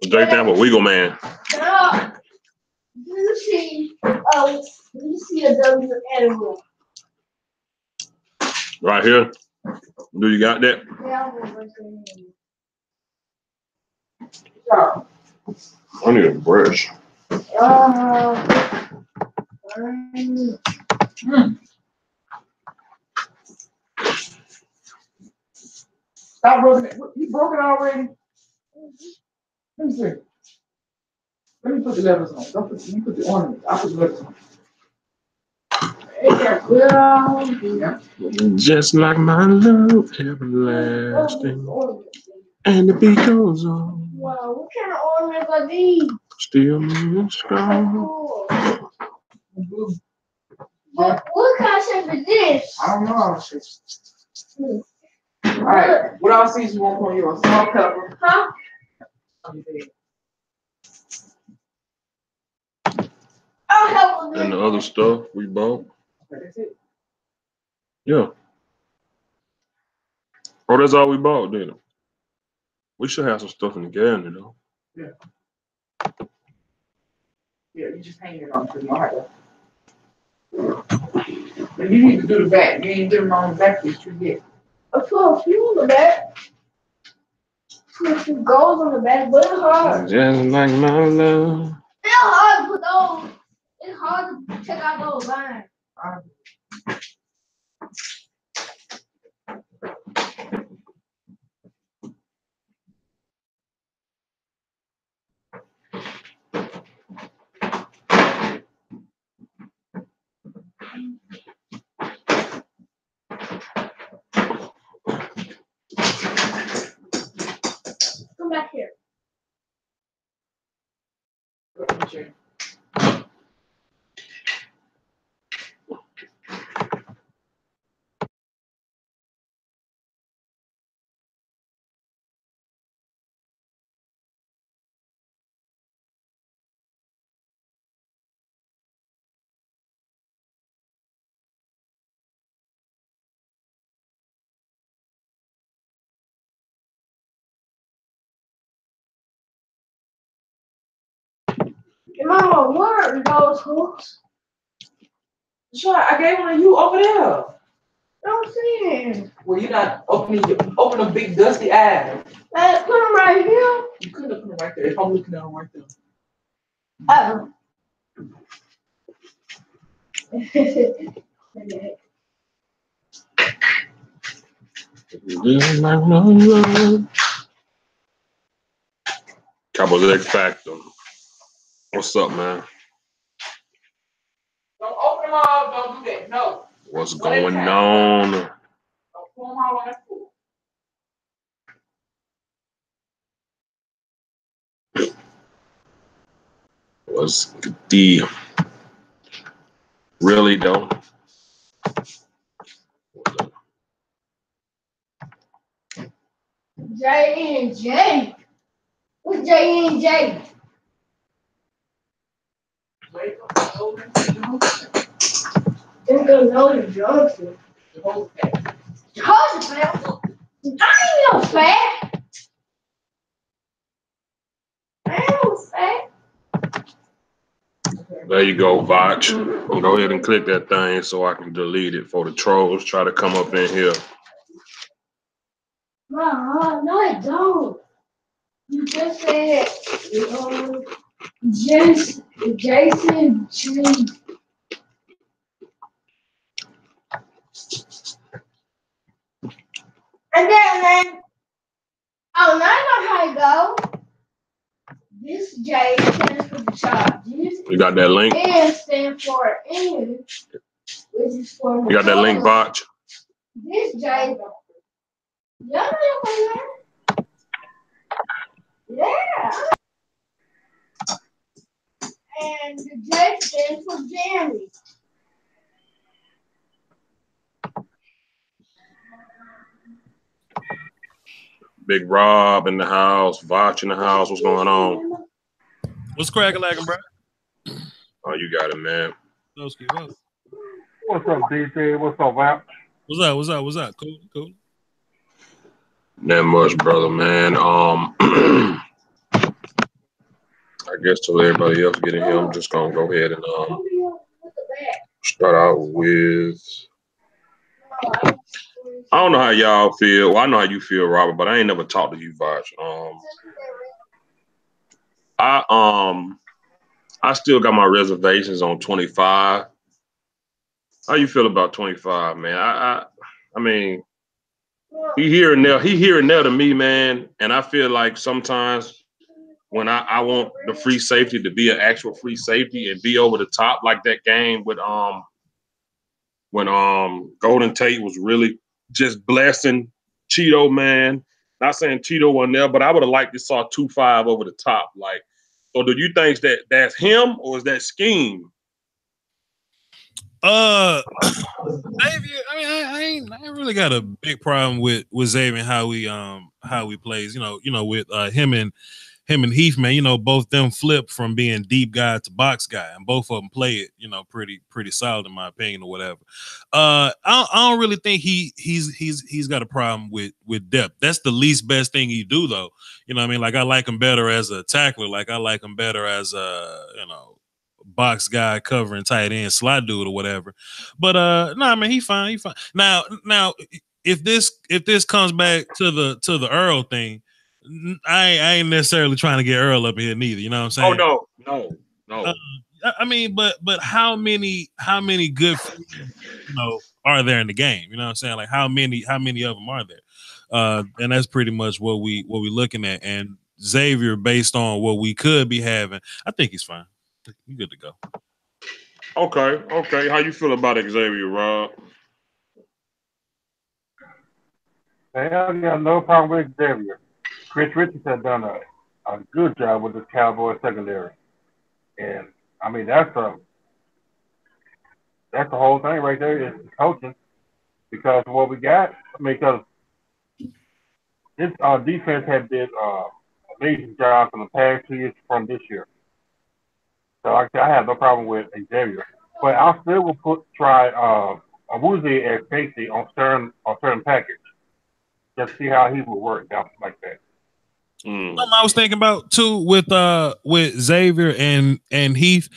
Straight down with Wiggle Man. Do you see a W animal? Right here. Do you got that? Yeah, I need a brush. Stop rubbing it. You broke it already? Let me see. Let me put the letters on. Don't put, you put the ornaments. I'll put the letters on. Just like my love, everlasting. And the beat goes on. Wow, what kind of ornaments are these? Still moving strong. What kind of shape is this? I don't know all shit. All right. What else seeds you want on yours? Salt, pepper. Huh? I'll help with And the other stuff we bought. Okay, that's it. Yeah. Oh, that's all we bought, didn't it? We should have some stuff in the cabinet, though. Yeah. Yeah, you just hang it on to my heart. But you need to do the back. You ain't doing on the back that you get. I put a few on the back. Put a few goals on the back, but it's hard. Just like my love. It's hard to put those. It's hard to check out those lines. Come back here. Mama, where are those hooks? Sure, I gave one to you over there. Don't see it. Well, you're not open a big dusty eye. Let's put them right here. You could have put them right there if I'm looking at them right there. Oh. Cowboys X Factor. What's up, man? Don't open them all. Don't do that. No. What's going on? Don't pull them all on that floor. What's the really though? J and J. What's J and J? They're gonna know the Johnson. Jehoshaphat. I ain't no fat. I ain't no fat. There you go, Vach. Go ahead and click that thing so I can delete it for the trolls try to come up in here. No, I don't. You just said Jason G. And then, oh, now I know how to go. This J stands for the charges. You got that link? N stands for N, which is for the You got that link, Vach? This J. Yeah, yeah. And the J stands for Jerry. Big Rob in the house, Vach in the house. What's going on? What's cracking, bro? Oh, you got it, man. What's up, DJ? What's up, Vach? What's up? Cool. Not much, brother, man. guess till everybody else get in here, I'm just gonna go ahead and start out with. I don't know how y'all feel. Well, I know how you feel, Robert, but I ain't never talked to you, Vaj. I still got my reservations on 25. How you feel about 25, man? I mean, he here and there. He here and there to me, man. And I feel like sometimes when I want the free safety to be an actual free safety and be over the top like that game with when Golden Tate was really just blessing Cheeto, man. Not saying Cheeto wasn't there, but I would have liked to saw 2-5 over the top. Like, so do you think that that's him or is that scheme? Xavier, I mean, I ain't really got a big problem with Xavier and how he plays. With him and Heath, man, both them flip from being deep guy to box guy, and both of them play it, pretty solid in my opinion or whatever. I don't really think he's got a problem with depth. That's the least best thing he do though. You know what I mean? Like I like him better as a tackler. Like I like him better as a box guy covering tight end slot dude or whatever. But I mean he fine. He fine. Now if this comes back to the Earl thing. I ain't necessarily trying to get Earl up here neither. You know what I'm saying? Oh no. I mean, but how many good are there in the game? You know what I'm saying? Like how many of them are there? And that's pretty much what we looking at. And Xavier, based on what we could be having, I think he's fine. He's good to go. Okay. How you feel about Xavier, Rob? I got no problem with Xavier. Chris Richards has done a good job with this Cowboys secondary. And I mean that's the whole thing right there is coaching. Because what we got, I mean, because this defense had did amazing job in the past 2 years from this year. So like I said, I have no problem with Xavier. But I still will try Awuzie as safety on certain package. Just see how he would work out like that. Something I was thinking about too with Xavier and Heath,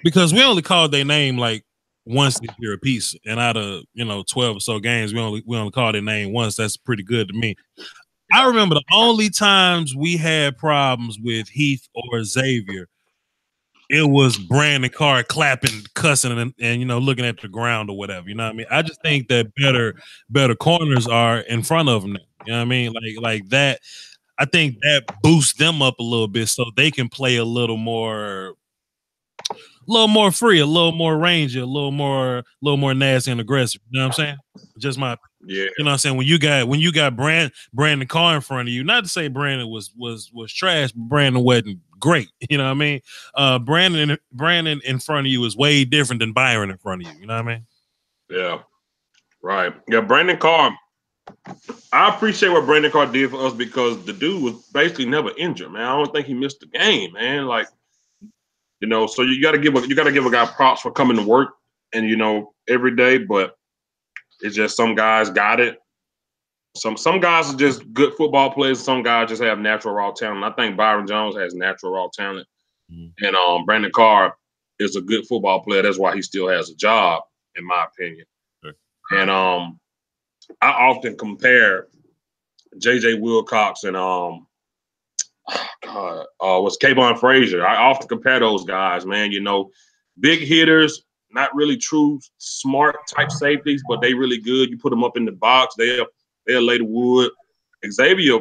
because we only called their name like once this year a piece, and out of 12 or so games, we only called their name once. That's pretty good to me. I remember the only times we had problems with Heath or Xavier, it was Brandon Carr clapping, cussing, and looking at the ground or whatever. You know what I mean? I just think that better corners are in front of them now. You know what I mean? Like that. I think that boosts them up a little bit so they can play a little more free, a little more rangy, a little more nasty and aggressive. You know what I'm saying? Just my Yeah. You know what I'm saying? When you got Brandon Carr in front of you, not to say Brandon was trash, but Brandon wasn't great. You know what I mean? Brandon in front of you is way different than Byron in front of you. You know what I mean? Yeah. Right. Yeah, Brandon Carr. I appreciate what Brandon Carr did for us because the dude was basically never injured, man. I don't think he missed a game, man. Like, so you gotta give a guy props for coming to work and every day, but it's just some guys got it. Some guys are just good football players. Some guys just have natural raw talent. I think Byron Jones has natural raw talent, and Brandon Carr is a good football player. That's why he still has a job, in my opinion. Sure. And I often compare J.J. Wilcox and what's Kayvon Frazier. I often compare those guys, man. Big hitters, not really true smart type safeties, but they really good. You put them up in the box, they'll lay the wood. Not Xavier.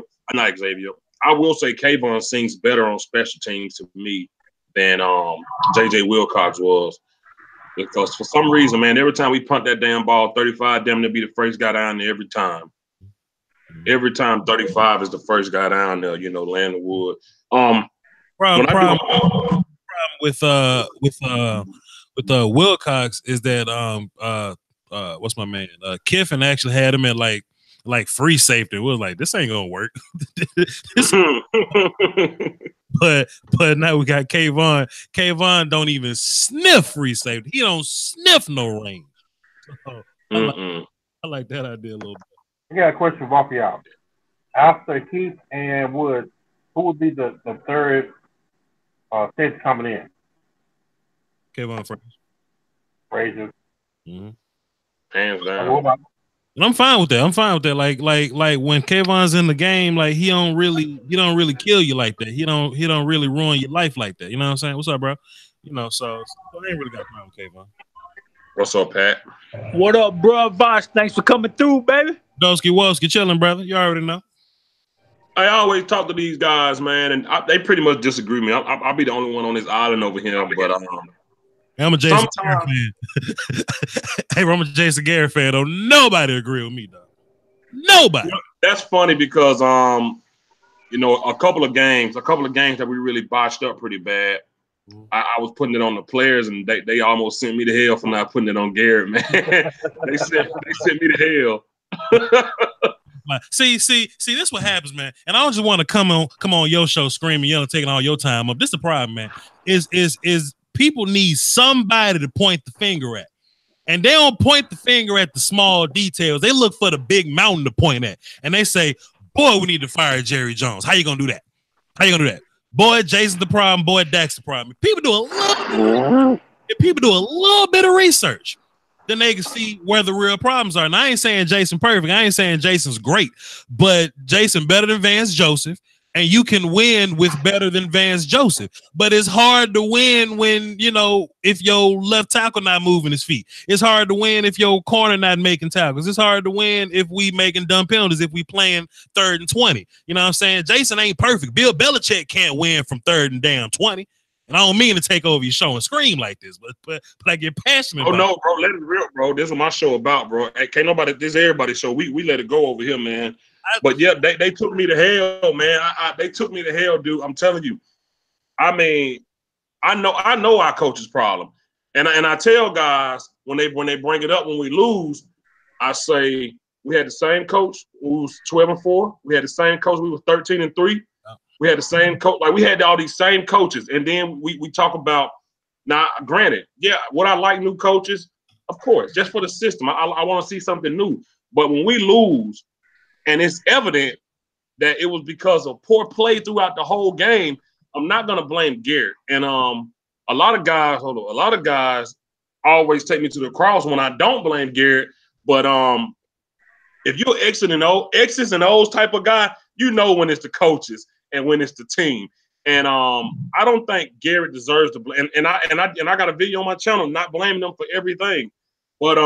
I will say Kayvon sings better on special teams to me than J.J. Wilcox was. Because for some reason, man, every time we punt that damn ball, 35 damn near be the first guy down there every time. Every time 35 is the first guy down there, laying the wood. Problem with Wilcox is that what's my man? Kiffin actually had him at like free safety. We was like, this ain't gonna work. But now we got Kayvon. Kayvon don't even sniff free safety. He don't sniff no range. So I like that idea a little bit. I got a question for both of y'all. After Keith and Woods, who would be the third since coming in. Kevon Frazier. Hands What down. about And I'm fine with that. I'm fine with that. Like when Kevon's in the game, like he don't really kill you like that. He don't really ruin your life like that. You know what I'm saying? What's up, bro? You know, so I ain't really got a problem with Kevon. What's up, Pat? What up, bro? Vosh, thanks for coming through, baby. Dosky Wolski chilling, brother. You already know. I always talk to these guys, man, and they pretty much disagree with me. I'll be the only one on this island over here, but I'm a Jason Garrett fan. Hey, I'm a Jason Garrett fan. Don't nobody agree with me, though. Nobody. You know, that's funny because you know, a couple of games that we really botched up pretty bad. I was putting it on the players, and they almost sent me to hell for not putting it on Garrett, man. they sent me to hell. See, this what happens, man. And I don't just want to come on your show screaming, yelling, taking all your time up. This is the problem, man. Is people need somebody to point the finger at. And they don't point the finger at the small details. They look for the big mountain to point at. And they say, boy, we need to fire Jerry Jones. How you gonna do that? Boy, Jason's the problem. Boy, Dak's the problem. If people do a little bit of research, then they can see where the real problems are. And I ain't saying Jason perfect. I ain't saying Jason's great, but Jason better than Vance Joseph, and you can win with better than Vance Joseph. But it's hard to win when, you know, if your left tackle not moving his feet. It's hard to win if your corner not making tackles. It's hard to win if we making dumb penalties, if we playing 3rd and 20. You know what I'm saying? Jason ain't perfect. Bill Belichick can't win from 3rd and down 20. And I don't mean to take over your show and scream like this, but I get passionate. Oh no, bro, let it rip, bro. This is my show about, bro. Hey, can't nobody. This is everybody's show. We let it go over here, man. But yeah, they took me to hell, man. They took me to hell, dude. I'm telling you. I mean, I know our coach's problem, and I tell guys when they bring it up when we lose, I say we had the same coach who was 12-4. We had the same coach. We were 13-3. We had the same coach. Like we had all these same coaches, and then we talk about. Now, granted, yeah, would I like new coaches? Of course, just for the system. I want to see something new. But when we lose, and it's evident that it was because of poor play throughout the whole game, I'm not gonna blame Garrett. And a lot of guys always take me to the cross when I don't blame Garrett. But if you're X's and O's type of guy, you know when it's the coaches and when it's the team. And I don't think Garrett deserves to blame. And I got a video on my channel not blaming them for everything. But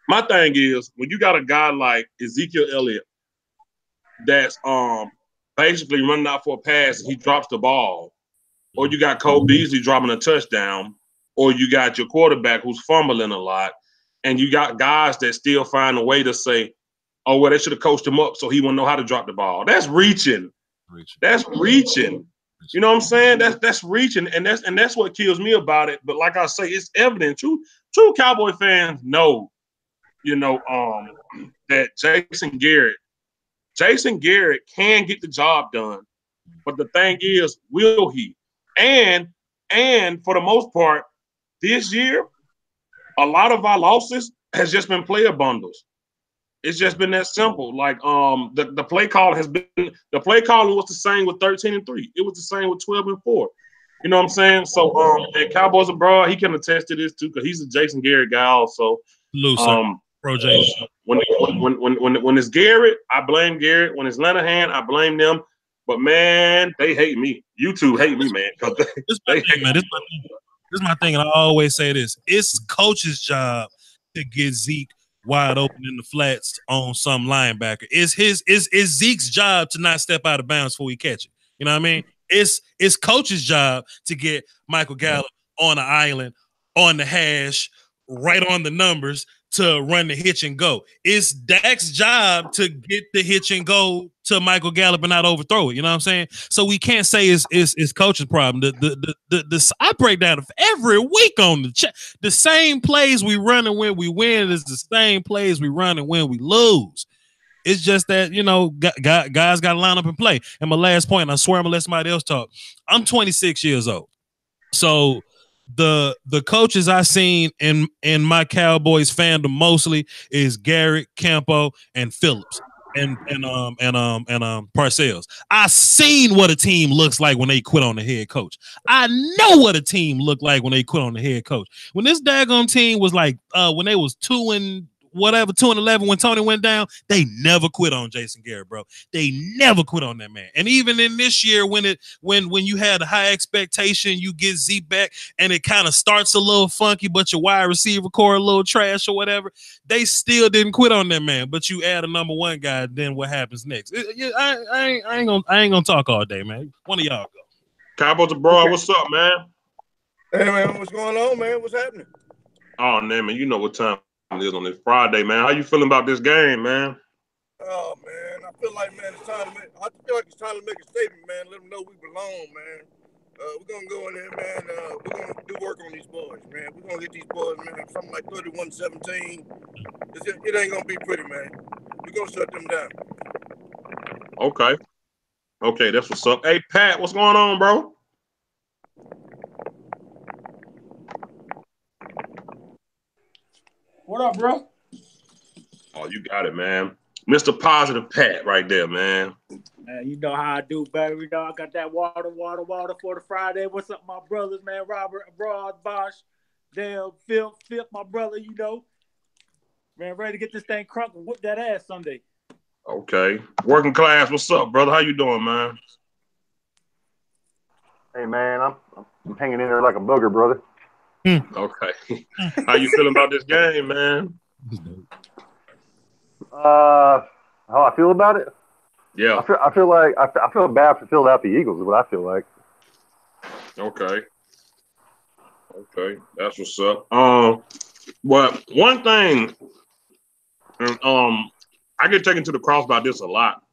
my thing is when you got a guy like Ezekiel Elliott that's basically running out for a pass and he drops the ball, or you got Cole Beasley dropping a touchdown, or you got your quarterback who's fumbling a lot, and you got guys that still find a way to say, oh, well, they should have coached him up so he wouldn't know how to drop the ball. That's reaching. That's reaching. You know what I'm saying? That's reaching, and that's what kills me about it. But like I say, it's evident. True Cowboy fans know, you know, that Jason Garrett can get the job done. But the thing is, will he? And for the most part, this year, a lot of our losses has just been player bundles. It's just been that simple. Like the play calling was the same with 13-3. It was the same with 12-4. You know what I'm saying? So and Cowboys abroad, he can attest to this too because he's a Jason Garrett guy also. Pro Jason. When it's Garrett, I blame Garrett. When it's Lenahan, I blame them. But man, they hate me. You two hate me, man. This is my thing, and I always say this: it's coach's job to get Zeke wide open in the flats on some linebacker. It's Zeke's job to not step out of bounds before he catch it. You know what I mean? It's coach's job to get Michael Gallup on the island, on the hash, right on the numbers to run the hitch and go. It's Dak's job to get the hitch and go to Michael Gallup and not overthrow it. You know what I'm saying? So we can't say it's coach's problem. I break down every week on the chat. The same plays we run and when we win is the same plays we run and when we lose. It's just that, you know, guys got to line up and play. And my last point, and I swear I'm going to let somebody else talk. I'm 26 years old. So the coaches I seen in my Cowboys fandom mostly is Garrett, Campo, and Phillips. Parcells. I seen what a team looks like when they quit on the head coach. I know what a team looked like when they quit on the head coach. When this daggone team was like, when they was 2-11 when Tony went down, they never quit on Jason Garrett, bro. They never quit on that man. And even in this year, when you had a high expectation, you get Zeke back, and it kind of starts a little funky, but your wide receiver core a little trash or whatever. They still didn't quit on that man. But you add a number one guy, then what happens next? I ain't gonna talk all day, man. One of y'all go. Cowboys abroad, what's up, man? Hey man, what's going on, man? What's happening? Oh man, you know what time it is on this Friday, man. How you feeling about this game, man? Oh man, I feel like it's time to make a statement, man. Let them know we belong, man. We're gonna go in there, man. We're gonna do work on these boys, man. We're gonna get these boys, man, something like 31-17. It ain't gonna be pretty, man. We're gonna shut them down. Okay, that's what's up. Hey Pat, what's going on, bro? What up, bro? Oh, you got it, man. Mr. Positive Pat right there, man. You know how I do, baby. You know I got that water for the Friday. What's up, my brothers, man? Robert, Broad, Bosch, Dale, Phil, my brother, you know. Man, ready to get this thing crunk and whoop that ass Sunday. Okay. Working class, what's up, brother? How you doing, man? Hey man, I'm hanging in there like a booger, brother. Okay. How you feeling about this game, man? How I feel about it? Yeah. I feel bad for Philadelphia Eagles is what I feel like. Okay, that's what's up. But one thing, I get taken to the cross by this a lot.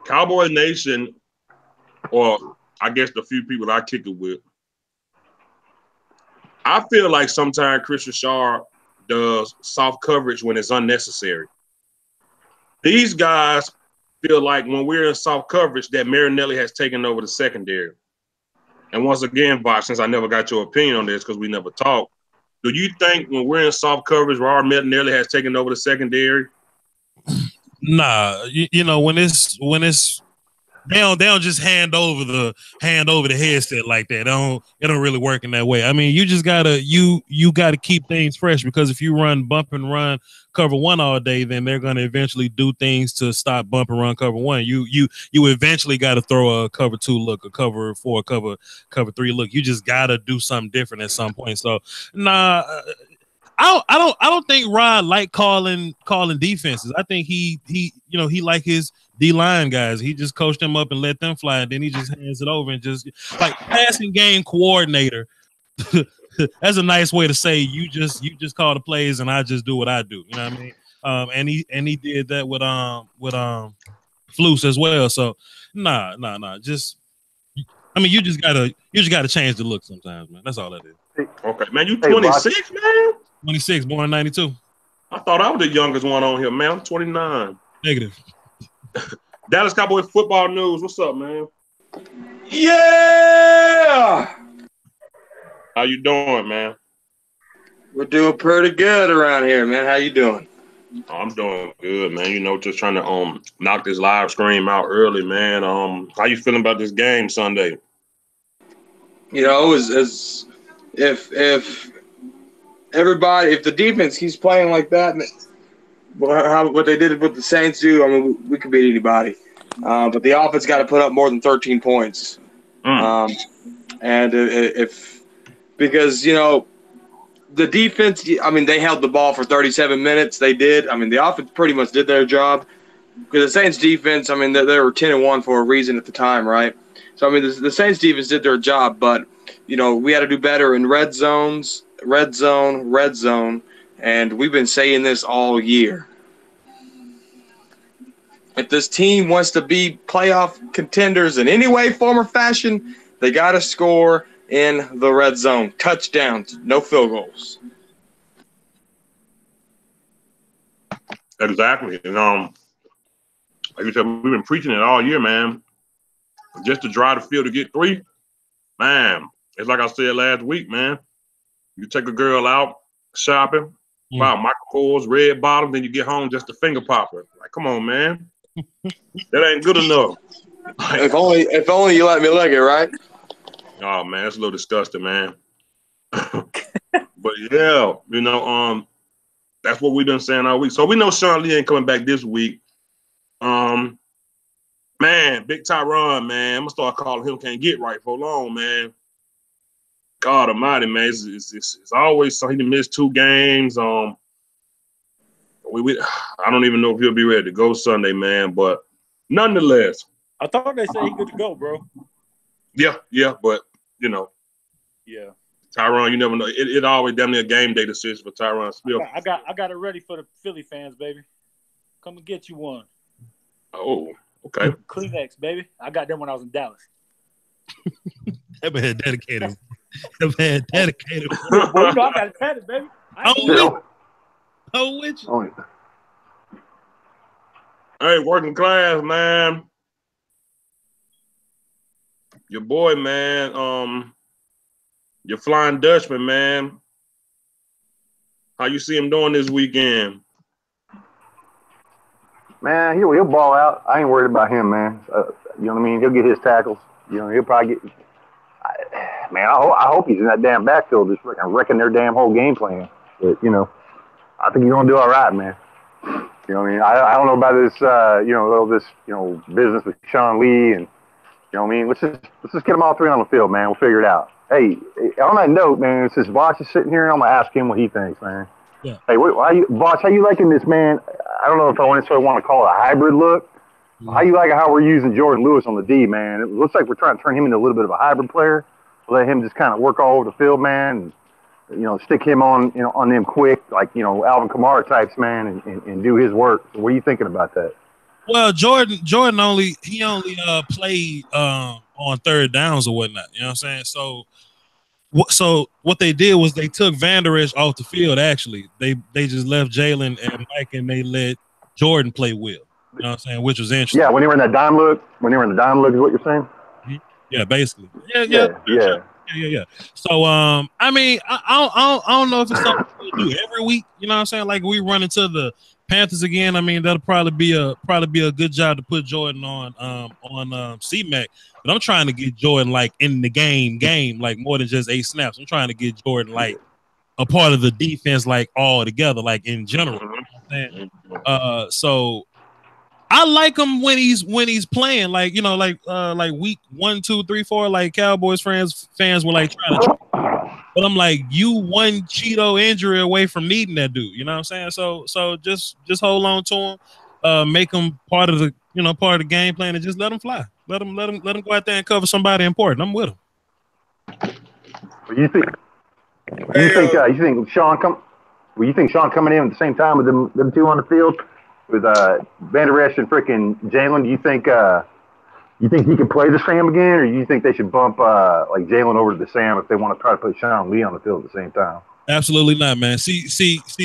Cowboy Nation, or I guess the few people I kick it with, I feel like sometimes Christian Sharp does soft coverage when it's unnecessary. These guys feel like when we're in soft coverage that Marinelli has taken over the secondary. And once again, Bob, since I never got your opinion on this because we never talked, do you think when we're in soft coverage, Rod Marinelli has taken over the secondary? Nah, you know when it's they don't just hand over the headset like that. It don't really work in that way. I mean, you just gotta keep things fresh, because if you run bump and run cover one all day, then they're gonna eventually do things to stop bump and run cover one. You eventually got to throw a cover two look, a cover four, cover three look. You just gotta do something different at some point. So nah. I don't think Rod like calling defenses. I think he like his D-line guys. He just coached them up and let them fly, and then he just hands it over and just like passing game coordinator. That's a nice way to say you just call the plays and I just do what I do. You know what I mean? And he did that with Flus as well. So nah. Just you just gotta change the look sometimes, man. That's all that is. Okay, man. You 26, man? 26, born 92. I thought I was the youngest one on here, man. I'm 29. Negative. Dallas Cowboy football news. What's up, man? Yeah! How you doing, man? We're doing pretty good around here, man. How you doing? Oh, I'm doing good, man. You know, just trying to knock this live stream out early, man. How you feeling about this game Sunday? You know, as if the defense keeps playing like that, what they did with the Saints do, I mean, we could beat anybody. But the offense got to put up more than 13 points. And because, you know, the defense, I mean, they held the ball for 37 minutes. They did. I mean, the offense pretty much did their job. Because the Saints defense, I mean, they were 10-1 for a reason at the time, right? So, I mean, the Saints defense did their job, but, you know, we had to do better in red zone, and we've been saying this all year. If this team wants to be playoff contenders in any way, form, or fashion, they got to score in the red zone. Touchdowns, no field goals. Exactly. And like you said, we've been preaching it all year, man. Just to drive the field to get 3, man. It's like I said last week, man. You take a girl out shopping, Buy Michael Kors, red bottom, then you get home just a finger popper. Like, come on, man. That ain't good enough. If only you let me lick it, right? Oh man, that's a little disgusting, man. But yeah, that's what we've been saying all week. So we know Sean Lee ain't coming back this week. Man, Big Tyron, man, I'm gonna start calling him. Can't get right for long, man. God Almighty, man, it's always so he missed 2 games. I don't even know if he'll be ready to go Sunday, man. But nonetheless, I thought they said he good to go, bro. Yeah, but Yeah. Tyron, you never know. It always damn near a game day decision for Tyron Smith. I got it ready for the Philly fans, baby. Come and get you one. Oh, okay. Kleenex, baby. I got them when I was in Dallas. That man dedicated. That man dedicated. Well, I got it tatted, baby. Oh, with you. Hey, working class, man. Your boy, man. Your Flying Dutchman, man. How you see him doing this weekend? Man, he'll ball out. I ain't worried about him, man. You know what I mean? He'll get his tackles. He'll probably get. I hope he's in that damn backfield just wrecking their damn whole game plan. But I think he's gonna do all right, man. You know what I mean? I don't know about this, all this, business with Sean Lee and, you know what I mean? Let's just get them all 3 on the field, man. We'll figure it out. Hey, on that note, man, since Bosch is sitting here, I'm gonna ask him what he thinks, man. Yeah. Hey, Bosch, how you liking this, man? I don't know if I necessarily want to call it a hybrid look. Mm-hmm. How you like how we're using Jordan Lewis on the D, man? It looks like we're trying to turn him into a little bit of a hybrid player. Let him just kind of work all over the field, man. And, stick him on them quick, like, Alvin Kamara types, man, and do his work. So what are you thinking about that? Well, Jordan only played on third downs or whatnot. You know what I'm saying? So what they did was they took Van Der Esch off the field. Actually, they just left Jalen and Mike, and they let Jordan play Will. You know what I'm saying? Which was interesting. Yeah, when they were in that dime look. When they were in the dime look is what you're saying. Mm-hmm. Yeah, basically. Yeah. So, I mean, I don't know if it's something we'll do every week. You know what I'm saying? Like we run into the Panthers again. I mean, that'll probably be a good job to put Jordan on C-Mac. But I'm trying to get Jordan like in the game, like more than just 8 snaps. I'm trying to get Jordan like a part of the defense, like all together, like in general. You know what I'm saying? So I like him when he's playing, like like week 1, 2, 3, 4, like Cowboys fans were like trying to. But I'm like, you one Cheeto injury away from needing that dude. You know what I'm saying? So just hold on to him, make him part of the game plan, and just let him fly. Let him go out there and cover somebody important. I'm with him. What do you think? You think Sean coming in at the same time with them 2 on the field? With Van Der Esch and freaking Jalen, do you think he can play the Sam again, or do you think they should bump like Jalen over to the Sam if they want to try to put Sean Lee on the field at the same time? Absolutely not, man. See,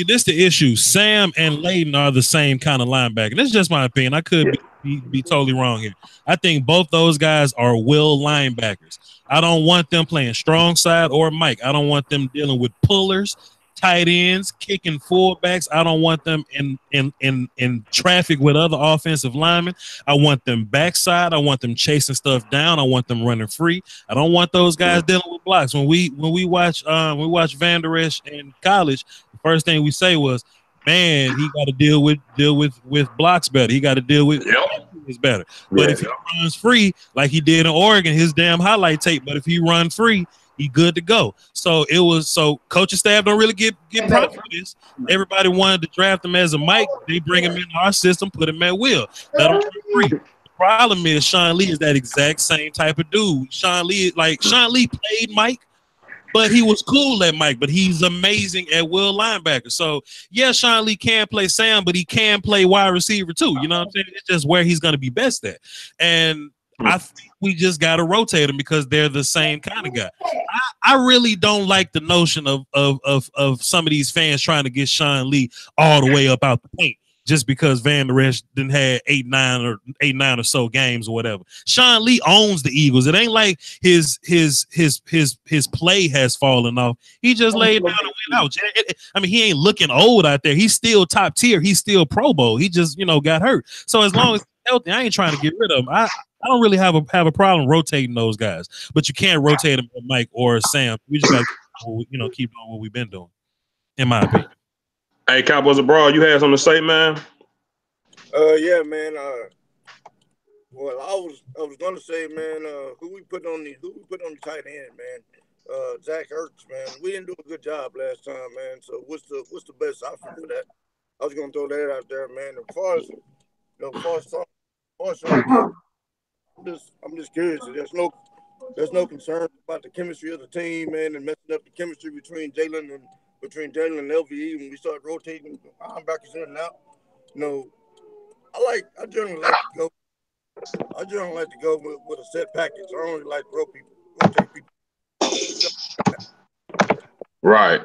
this the issue. Sam and Layden are the same kind of linebacker. This is just my opinion. I could be totally wrong here. I think both those guys are will linebackers. I don't want them playing strong side or Mike. I don't want them dealing with pullers, tight ends, kicking fullbacks. I don't want them in traffic with other offensive linemen. I want them backside. I want them chasing stuff down. I want them running free. I don't want those guys dealing with blocks. When we watch Van Der Esch in college, the first thing we say was, man, he got to deal with blocks better. He got to deal with is better. But if he runs free like he did in Oregon, his damn highlight tape. But if he run free, he good to go. So coaching staff don't really get props for this. Everybody wanted to draft him as a Mike. They bring him into our system, put him at will. Let him run free. The problem is Sean Lee is that exact same type of dude. Sean Lee played Mike, but he was cool at Mike, but he's amazing at will linebacker. So yeah, Sean Lee can play Sam, but he can play wide receiver too. You know what I'm saying? It's just where he's going to be best at. And I think we just got to rotate them because they're the same kind of guy. I really don't like the notion of some of these fans trying to get Sean Lee all the way up out the paint just because Van Der Esch didn't have 8-9 or so games or whatever. Sean Lee owns the Eagles. It ain't like his play has fallen off. He just laid down and went out. I mean, he ain't looking old out there. He's still top tier. He's still Pro Bowl. He just got hurt. So as long as he's healthy, I ain't trying to get rid of him. I don't really have a problem rotating those guys, but you can't rotate them with Mike or Sam. We just got to keep doing what we've been doing, in my opinion. Hey, Cowboys Abroad, you had something to say, man? Yeah, man. Well, I was gonna say, man, who we put on the tight end, man. Zach Ertz, man. We didn't do a good job last time, man. So what's the best option for that? I was gonna throw that out there, man. As far as I'm just curious. There's no concern about the chemistry of the team, man, and messing up the chemistry between Jalen and LVE when we start rotating linebackers in and out. I generally like to go with a set package. I don't really like to rotate people. Right.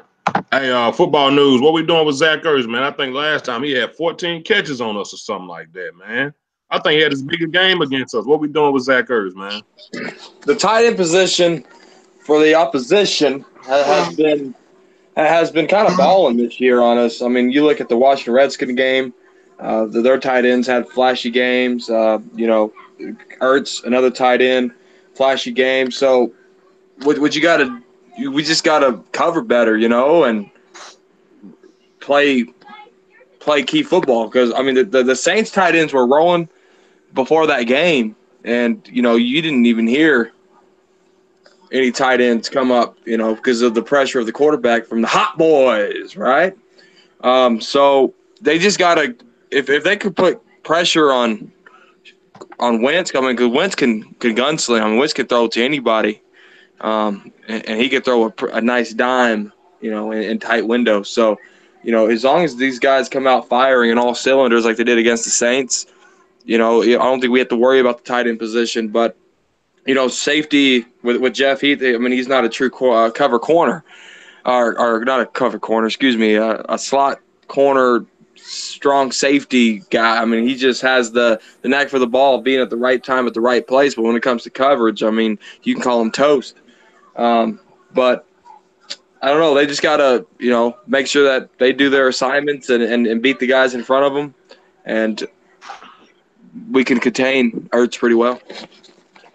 Hey, football news. What we doing with Zach Ertz, man? I think last time he had 14 catches on us or something like that, man. I think he had his biggest game against us. What we doing with Zach Ertz, man? The tight end position for the opposition has been kind of balling this year on us. I mean, you look at the Washington Redskins game. Their tight ends had flashy games. Ertz, another tight end, flashy game. So we just gotta cover better, and play key football. Because I mean, the Saints tight ends were rolling before that game, and you didn't even hear any tight ends come up, because of the pressure of the quarterback from the hot boys, right? So they just gotta, if they could put pressure on Wentz, because Wentz can gunsling. I mean, Wentz can throw to anybody, and he could throw a nice dime, in tight windows. So, as long as these guys come out firing in all cylinders like they did against the Saints, I don't think we have to worry about the tight end position. But safety with Jeff Heath, I mean, he's not a true cover corner, or not a cover corner, excuse me, a slot corner, strong safety guy. I mean, he just has the knack for the ball, being at the right time at the right place. But when it comes to coverage, I mean, you can call him toast. But I don't know. They just got to, make sure that they do their assignments and beat the guys in front of them. And we can contain Ertz pretty well.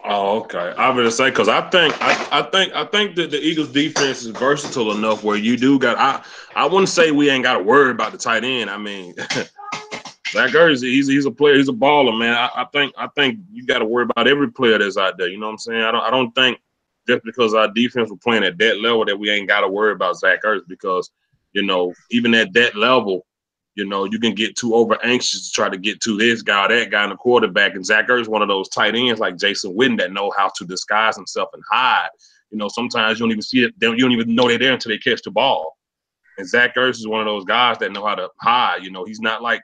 Oh, okay. I was gonna say, because I think that the Eagles defense is versatile enough where you do got. I wouldn't say we ain't got to worry about the tight end. I mean, Zach Ertz, he's a player. He's a baller, man. I think you got to worry about every player that's out there. You know what I'm saying? I don't think just because our defense was playing at that level that we ain't got to worry about Zach Ertz, because even at that level, you can get too over anxious to try to get to this guy or that guy in the quarterback. And Zach Ertz is one of those tight ends like Jason Witten that know how to disguise himself and hide. Sometimes you don't even see it. You don't even know they're there until they catch the ball. And Zach Ertz is one of those guys that know how to hide. He's not like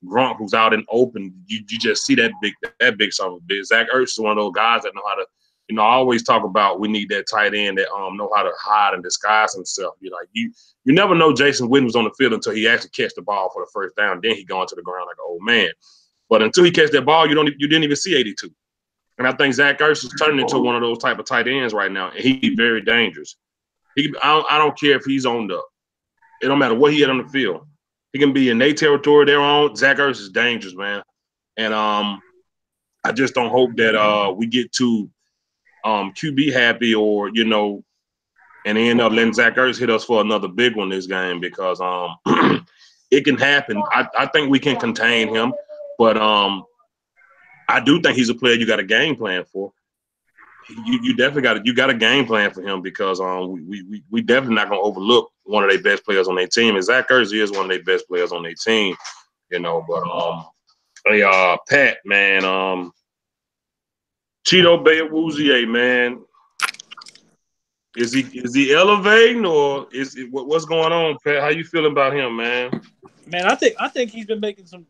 Gronk, who's out in open. You just see that big son of a bitch. Zach Ertz is one of those guys that know how to. I always talk about we need that tight end that know how to hide and disguise himself. You never know Jason Witten was on the field until he actually catch the ball for the first down. Then he going to the ground like an old man. But until he catch that ball, you didn't even see 82. And I think Zach Ertz is turning into one of those type of tight ends right now, and he's very dangerous. I don't care if he's on the. It don't matter what he had on the field. He can be in their territory, their own. Zach Ertz is dangerous, man. And I just don't hope that we get too QB happy or and end up letting Zach Ertz hit us for another big one this game, because it can happen. I think we can contain him, but I do think he's a player you got a game plan for. You definitely got a game plan for him, because we definitely not gonna overlook one of their best players on their team, and Zach Ertz is one of their best players on their team, But hey, Pat, man, Cheeto Bay Woozier, man. Is he elevating, or is it what's going on, Pat? How you feeling about him, man? Man, I think he's been making some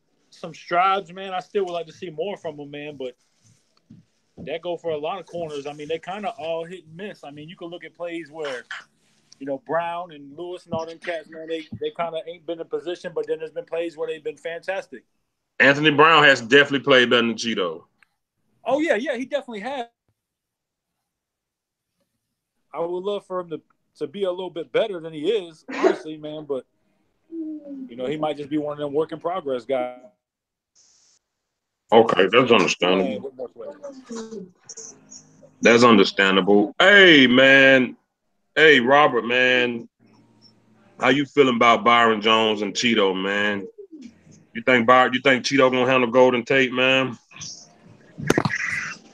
strides, man. I still would like to see more from him, man, but that go for a lot of corners. I mean, they kind of all hit and miss. I mean, you can look at plays where Brown and Lewis and all them cats, man, they kind of ain't been in position, but then there's been plays where they've been fantastic. Anthony Brown has definitely played better than Cheeto. Oh yeah, he definitely has. I would love for him to be a little bit better than he is, honestly, man. But he might just be one of them work in progress guys. Okay, that's understandable. That's understandable. Hey, man. Hey, Robert, man. How you feeling about Byron Jones and Cheeto, man? You think Cheeto gonna handle Golden Tate, man?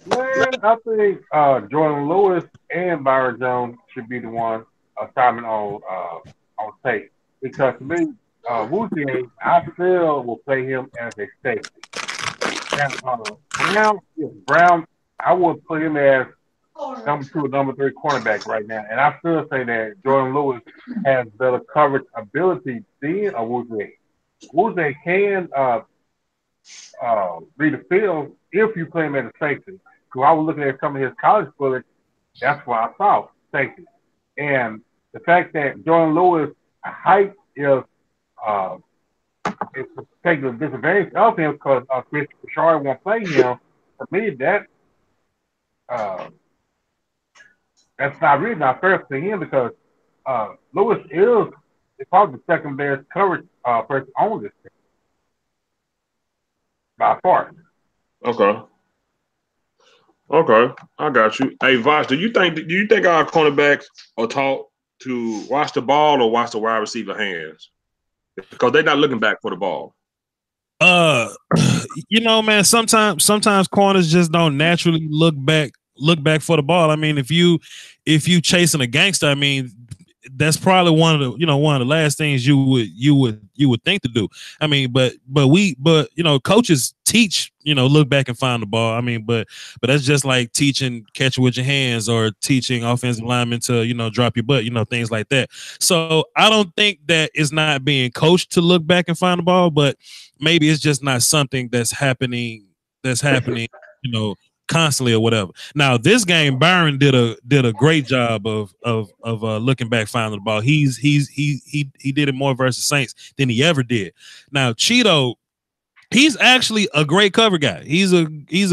Man, I think Jordan Lewis and Byron Jones should be the ones assignment on tape because to me, Wuzier, I feel will play him as a safety. Now, Brown, I would put him as number 2 or number 3 cornerback right now, and I still say that Jordan Lewis has better coverage ability than a Wuzier. Wuzier can read the field if you play him as a safety. So I was looking at some of his college bullets. That's what I saw, safety. And the fact that Jordan Lewis' height is taking a disadvantage of him because Chris Bouchard won't play him. For me, that's really not fair to him because Lewis is probably the second best coverage person on this team by far. Okay, I got you. Hey, Vosh, do you think our cornerbacks are taught to watch the ball or watch the wide receiver hands? Because they're not looking back for the ball. Man, sometimes corners just don't naturally look back for the ball. I mean, if you chasing a gangster, I mean, that's probably one of the last things you would think to do. I mean, but coaches teach, look back and find the ball. I mean, but that's just like teaching catch with your hands or teaching offensive linemen to, drop your butt, things like that. So I don't think that it's not being coached to look back and find the ball, but maybe it's just not something that's happening, constantly or whatever. Now this game, Byron did a great job of looking back, finding the ball. He did it more versus Saints than he ever did. Now Cheeto, he's actually a great cover guy. He's a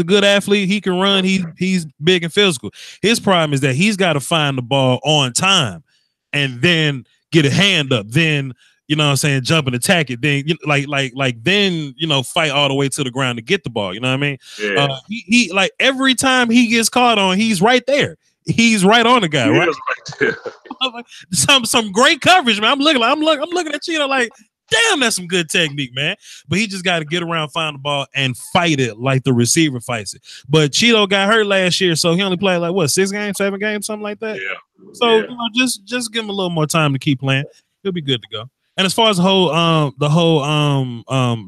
good athlete. He can run. He's big and physical. His problem is that he's got to find the ball on time and then get a hand up. Then jump and attack it. Then then fight all the way to the ground to get the ball. You know what I mean? Yeah. He like every time he gets caught on, he's right there. He's right on the guy, right? Some great coverage, man. I'm looking at Cheeto like, damn, that's some good technique, man. But he just got to get around, find the ball, and fight it like the receiver fights it. But Cheeto got hurt last year, so he only played like what, 6 games, 7 games, something like that. Yeah. So just give him a little more time to keep playing. He'll be good to go. And as far as the whole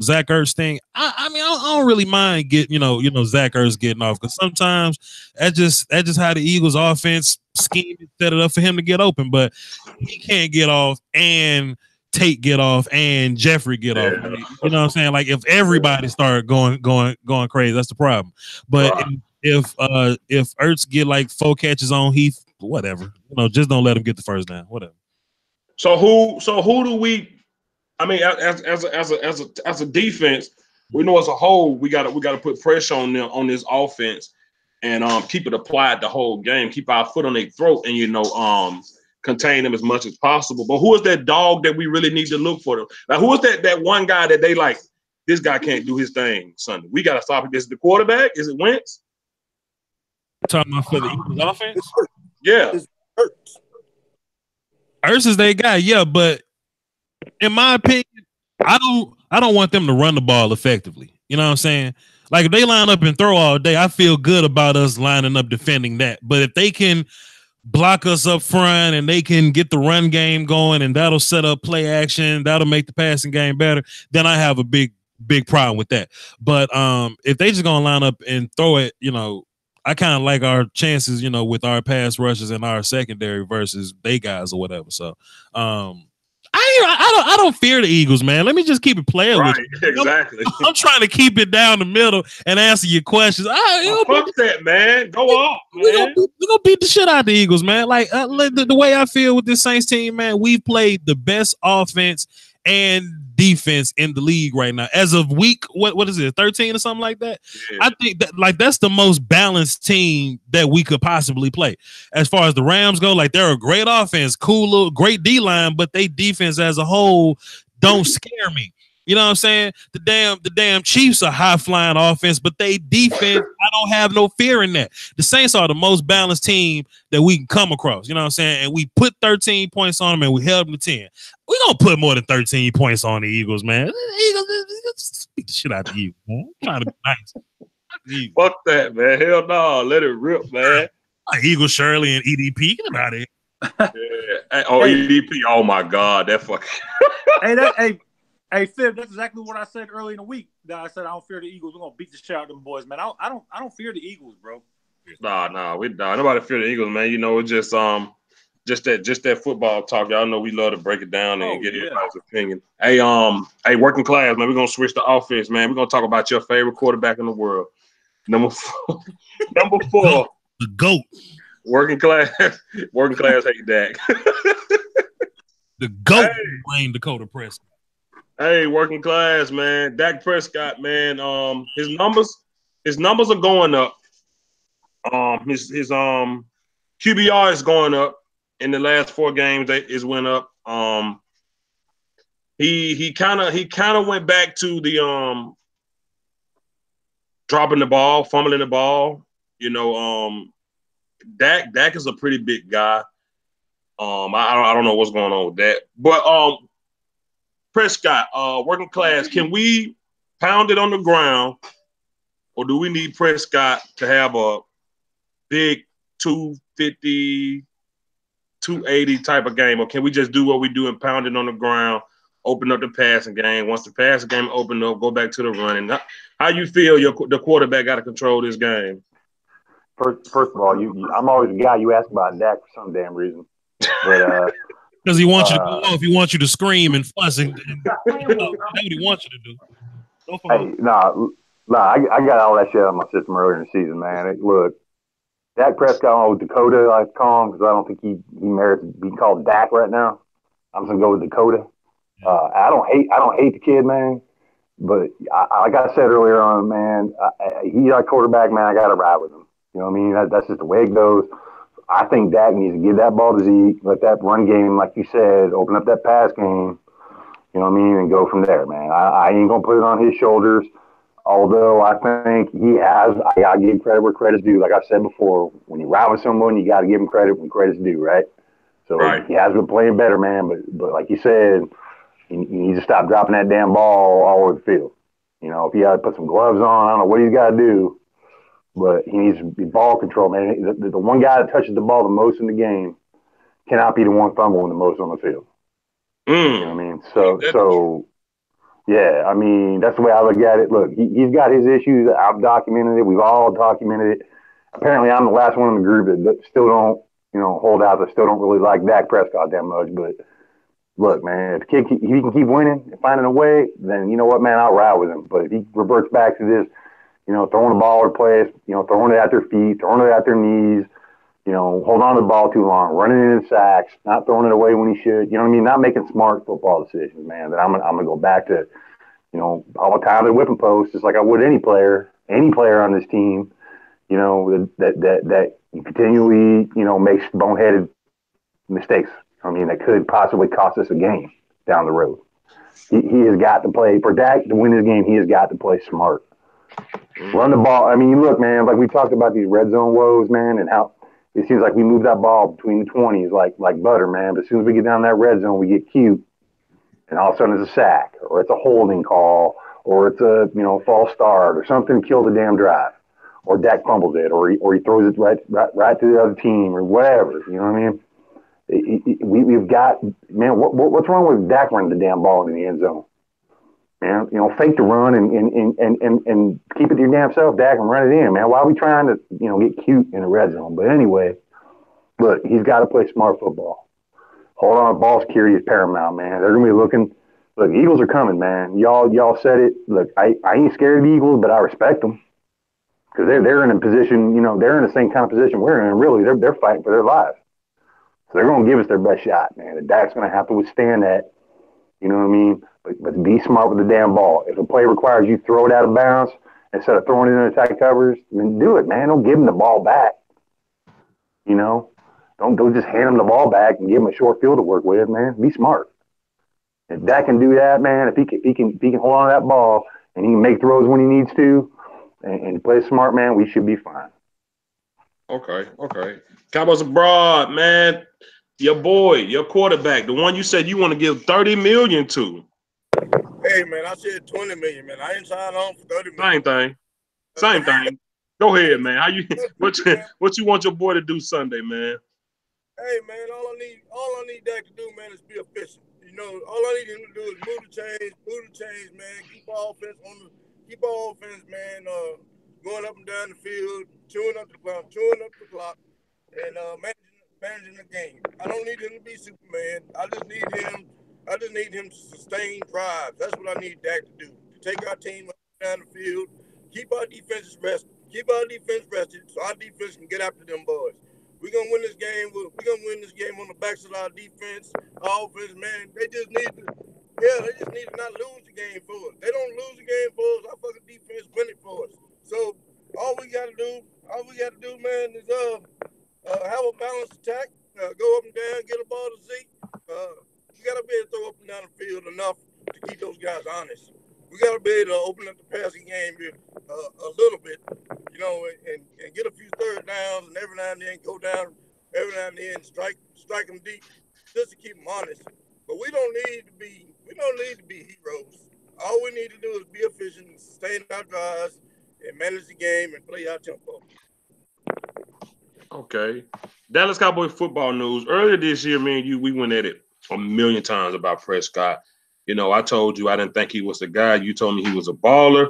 Zach Ertz thing, I mean, I don't really mind getting Zach Ertz getting off because sometimes that's just how the Eagles offense scheme set it up for him to get open, but he can't get off and Tate get off and Jeffrey get off. Like, you know what I'm saying? Like if everybody started going crazy, that's the problem. But if Ertz get like 4 catches on Heath, whatever, just don't let him get the first down, whatever. So who do we? I mean, as a defense, we know as a whole we got to put pressure on them on this offense and keep it applied the whole game, keep our foot on their throat, and contain them as much as possible. But who is that dog that we really need to look for them? Now, who is that one guy that they like? This guy can't do his thing Sunday. We got to stop it. Is it the quarterback? Is it Wentz? Talking about for the Eagles offense? Yeah. Ertz is their guy, yeah, but in my opinion, I don't want them to run the ball effectively. You know what I'm saying? Like if they line up and throw all day, I feel good about us lining up defending that. But if they can block us up front and they can get the run game going and that'll set up play action, that'll make the passing game better, then I have a big problem with that. But if they just gonna line up and throw it, I kind of like our chances, with our pass rushes and our secondary versus they guys or whatever. So I don't fear the Eagles, man. Let me just keep it playing with you. Exactly. I'm trying to keep it down the middle and answer your questions. Fuck that, man. Go off, man. We're gonna beat the shit out of the Eagles, man. Like the way I feel with this Saints team, man, we've played the best offense and defense in the league right now. As of week, what is it, 13 or something like that? Yeah. I think that that's the most balanced team that we could possibly play. As far as the Rams go, like they're a great offense, cool little, great D-line, but they defense as a whole don't scare me. You know what I'm saying? The damn Chiefs are high flying offense, but they defense, I don't have no fear in that. The Saints are the most balanced team that we can come across. You know what I'm saying? And we put 13 points on them and we held them to 10. We're gonna put more than 13 points on the Eagles, man. The Eagles beat the shit out of the Eagles, man. I'm trying to be nice. Fuck that, man. Hell no. Let it rip, man. Eagle Shirley and EDP. Get about it. Yeah. Oh, EDP. Oh my God. That fucking Hey, Fib, that's exactly what I said early in the week. That I said I don't fear the Eagles. We're gonna beat the shit out of them boys, man. I don't fear the Eagles, bro. Nah. Nobody fear the Eagles, man. You know, it's just that football talk. Y'all know we love to break it down and get everybody's opinion. Hey, working class, man. We're gonna switch the offense, man. We're gonna talk about your favorite quarterback in the world. Number 4. The GOAT. Working class hate Dak. The GOAT Wayne Dakota Prescott. Hey, working class, man. Dak Prescott, man. His numbers are going up. His QBR is going up. In the last 4 games, it went up. He kind of went back to the dropping the ball, fumbling the ball. You know, Dak is a pretty big guy. I don't know what's going on with that, but Prescott, working class, can we pound it on the ground, or do we need Prescott to have a big 250, 280 type of game, or can we just do what we do and pound it on the ground, open up the passing game? Once the passing game open up, go back to the running. How you feel the quarterback got to control this game? First of all, I'm always the guy you ask about Dak for some damn reason, but because he wants you to go off, he wants you to scream and fuss, and that's what he wants you to do. Hey, I got all that shit out of my system earlier in the season, man. Look, Dak Prescott with Dakota, I call him because I don't think he merits being called Dak right now. I'm just gonna go with Dakota. I don't hate the kid, man. But like I said earlier on, man, he's our quarterback, man. I got to ride with him. You know what I mean? That's just the way it goes. I think Dak needs to give that ball to Zeke, let that run game, like you said, open up that pass game, you know what I mean, and go from there, man. I ain't going to put it on his shoulders, although I think he has. I got to give credit where credit's due. Like I said before, when you ride with someone, you got to give him credit when credit's due, right? So He has been playing better, man, but like you said, he needs to stop dropping that damn ball all over the field. You know, if he got to put some gloves on, I don't know what he's got to do. But he needs to be ball control, man. The one guy that touches the ball the most in the game cannot be the one fumbling the most on the field. You know what I mean? So yeah, I mean, that's the way I look at it. Look, he's got his issues. I've documented it. We've all documented it. Apparently, I'm the last one in the group that still don't, hold out, that still don't really like Dak Prescott that much. But look, man, if the kid, if he can keep winning and finding a way, then you know what, man, I'll ride with him. But if he reverts back to this, throwing the ball over the place, throwing it at their feet, throwing it at their knees, hold on to the ball too long, running into sacks, not throwing it away when he should, you know what I mean? Not making smart football decisions, man. Then I'm gonna go back to, all the time at whipping post, just like I would any player on this team, that continually, makes boneheaded mistakes. I mean, that could possibly cost us a game down the road. He has got to play for Dak to win this game. He has got to play smart. Run the ball. I mean, look, man, like we talked about these red zone woes, man, and how it seems like we move that ball between the 20s like butter, man. But as soon as we get down that red zone, we get cute, and all of a sudden it's a sack, or it's a holding call, or it's a false start, or something to kill the damn drive, or Dak fumbles it, or he throws it right to the other team, or whatever. You know what I mean? We've got, man. What's wrong with Dak running the damn ball in the end zone? Man, fake the run and keep it to your damn self, Dak, and run it in, man. Why are we trying to, get cute in the red zone? But anyway, look, he's got to play smart football. hold on, ball security is paramount, man. They're gonna be looking. Look, Eagles are coming, man. Y'all said it. Look, I ain't scared of the Eagles, but I respect them because they're in a position, they're in the same kind of position we're in. Really, they're fighting for their lives. So they're gonna give us their best shot, man. And Dak's gonna have to withstand that. You know what I mean? But be smart with the damn ball. If a play requires you throw it out of bounds instead of throwing it in attack covers, then do it, man. Don't give them the ball back. Don't just hand him the ball back and give him a short field to work with, man. Be smart. If Dak can do that, man, if he can hold on to that ball and he can make throws when he needs to and play smart, man, we should be fine. Okay. Cowboys abroad, man. Your boy, your quarterback, the one you said you want to give $30 million to. Hey, man, I said $20 million, man. I ain't signed on for $30 million. Same thing. Go ahead, man. What you want your boy to do Sunday, man? Hey, man, all I need Dak to do, man, is be efficient. All I need him to do is move the chains, man. Keep our offense, man, going up and down the field, chewing up the clock, and managing the game. I don't need him to be Superman. I just need him to sustain drives. That's what I need Dak to do. To take our team up and down the field, keep our defense rested, so our defense can get after them boys. We're gonna win this game. We're gonna win this game on the backs of our defense, our offense, man. They just need to not lose the game for us. They don't lose the game for us. Our fucking defense win it for us. So all we gotta do, man, is have a balanced attack, go up and down, get a ball to Zeke. We gotta be able to throw up and down the field enough to keep those guys honest. We gotta be able to open up the passing game a little bit, and get a few third downs, and every now and then go down, every now and then strike them deep, just to keep them honest. But we don't need to be heroes. All we need to do is be efficient, and sustain our drives, and manage the game and play our tempo. Okay. Dallas Cowboy football news. Earlier this year, me and you, we went at it a million times about Prescott. I told you I didn't think he was the guy. You told me he was a baller.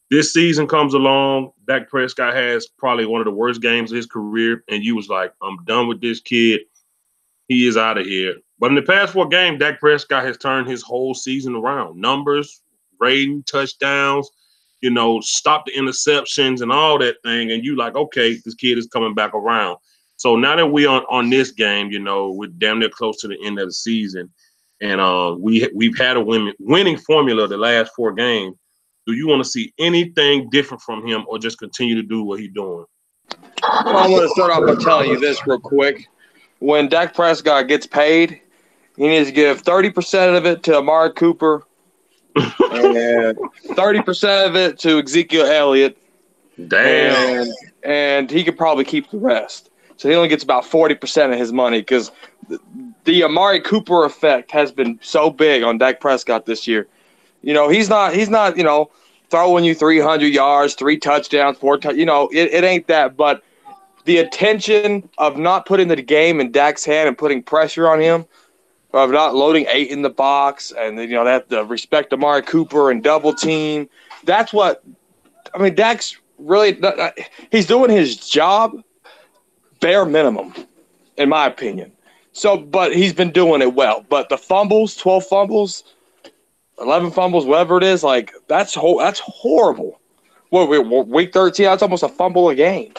This season comes along. Dak Prescott has probably one of the worst games of his career, and you was like, I'm done with this kid. He is out of here. But in the past 4 games, Dak Prescott has turned his whole season around. Numbers, rating, touchdowns, stop the interceptions and all that thing. And you like, okay, this kid is coming back around. So now that we on this game, we're damn near close to the end of the season. And we've had a winning formula the last 4 games. Do you want to see anything different from him or just continue to do what he's doing? Well, I'm going to start off by telling you this real quick. When Dak Prescott gets paid, he needs to give 30% of it to Amari Cooper and 30% of it to Ezekiel Elliott. Damn. And he could probably keep the rest. So he only gets about 40% of his money because the Amari Cooper effect has been so big on Dak Prescott this year. He's not throwing you 300 yards, 3 touchdowns, 4 touchdowns. It ain't that. But the attention of not putting the game in Dak's hand and putting pressure on him, of not loading 8 in the box, and they have to respect Amari Cooper and double team. That's what – Dak's really – he's doing his job bare minimum, in my opinion. So, but he's been doing it well. But the fumbles, 12 fumbles – 11 fumbles, whatever it is, that's horrible. Week 13, that's almost a fumble a game.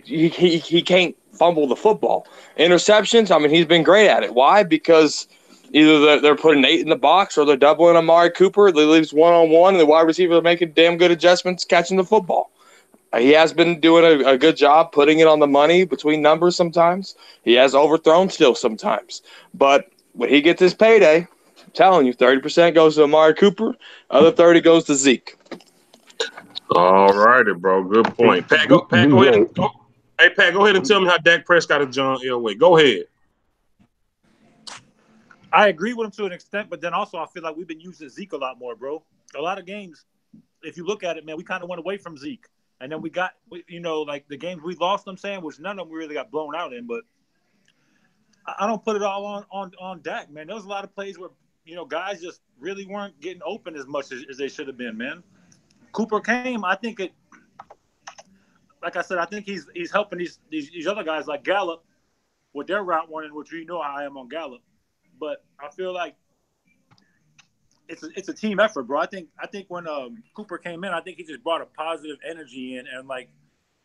He can't fumble the football. Interceptions, he's been great at it. Why? Because either they're putting 8 in the box or they're doubling Amari Cooper. They leaves one-on-one, and the wide receiver are making damn good adjustments catching the football. He has been doing a good job putting it on the money between numbers sometimes. He has overthrown still sometimes. But when he gets his payday, telling you, 30% goes to Amari Cooper, other 30 goes to Zeke. All righty, bro. Good point. Pat, go ahead and go. Hey, Pat, go ahead and tell me how Dak Prescott and John Elway. Go ahead. I agree with him to an extent, but then also I feel like we've been using Zeke a lot more, bro. A lot of games, if you look at it, man, we kind of went away from Zeke. And then we got, like the games we lost, I'm saying, which none of them we really got blown out in, but I don't put it all on Dak, man. There was a lot of plays where, guys just really weren't getting open as much as they should have been, man. Cooper came. I think like I said, I think he's helping these other guys like Gallup with their route running, which how I am on Gallup. but I feel like it's a team effort, bro. I think when Cooper came in, I think he just brought a positive energy in, and like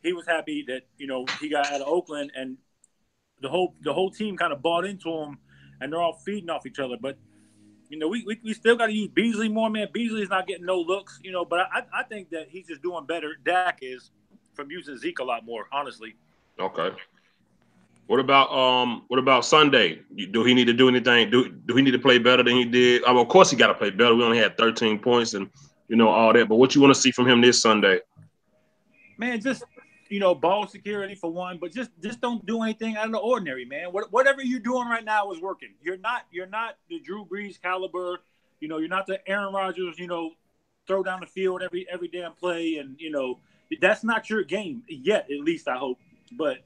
he was happy that he got out of Oakland, and the whole team kind of bought into him, and they're all feeding off each other. But we still got to use Beasley more, man. Beasley's not getting no looks, but I think that he's just doing better. Dak is from using Zeke a lot more, honestly. Okay. What about Sunday? Do he need to do anything? Do he need to play better than he did? Of course he got to play better. We only had 13 points and all that. But what you want to see from him this Sunday? Man, just ball security for one, but just don't do anything out of the ordinary, man. Whatever you're doing right now is working. You're not the Drew Brees caliber. You're not the Aaron Rodgers. Throw down the field every damn play, and that's not your game yet. At least I hope. But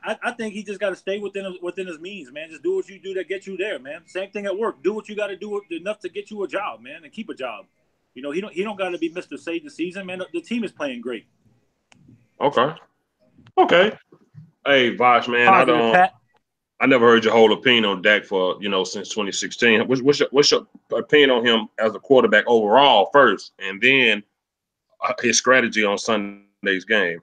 I think he just got to stay within his means, man. Just do what you do that get you there, man. Same thing at work. Do what you got to do enough to get you a job, man, and keep a job. He don't got to be Mr. Save the Season, man. The team is playing great. Okay. Hey, Vosh, man, I never heard your whole opinion on Dak for since 2016. What's your opinion on him as a quarterback overall first, and then his strategy on Sunday's game?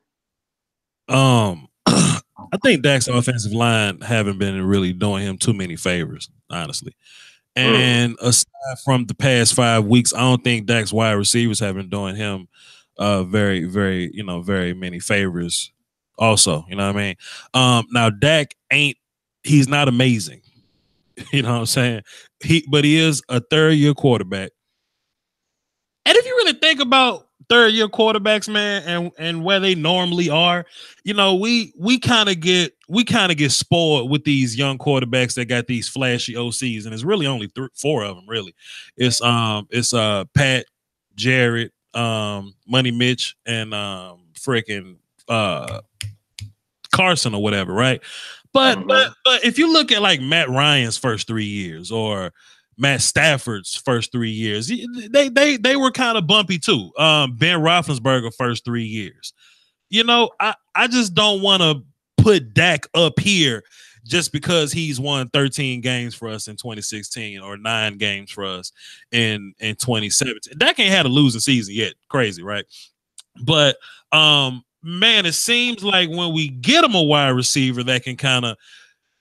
I think Dak's offensive line haven't been really doing him too many favors, honestly. And aside from the past 5 weeks, I don't think Dak's wide receivers have been doing him very, very, very many favors also. You know what I mean? Now Dak he's not amazing. You know what I'm saying? But he is a third-year quarterback. And if you really think about third-year quarterbacks, man, and where they normally are, we kind of get spoiled with these young quarterbacks that got these flashy OCs, and it's really only 4 of them. Really, it's Pat, Jared, Money Mitch, and freaking Carson or whatever, right? But if you look at like Matt Ryan's first 3 years or Matt Stafford's first 3 years, they were kind of bumpy too. Ben Roethlisberger first 3 years. I just don't want to put Dak up here just because he's won 13 games for us in 2016 or 9 games for us in 2017. Dak ain't had a losing season yet. Crazy, right? But man, it seems like when we get him a wide receiver that can kind of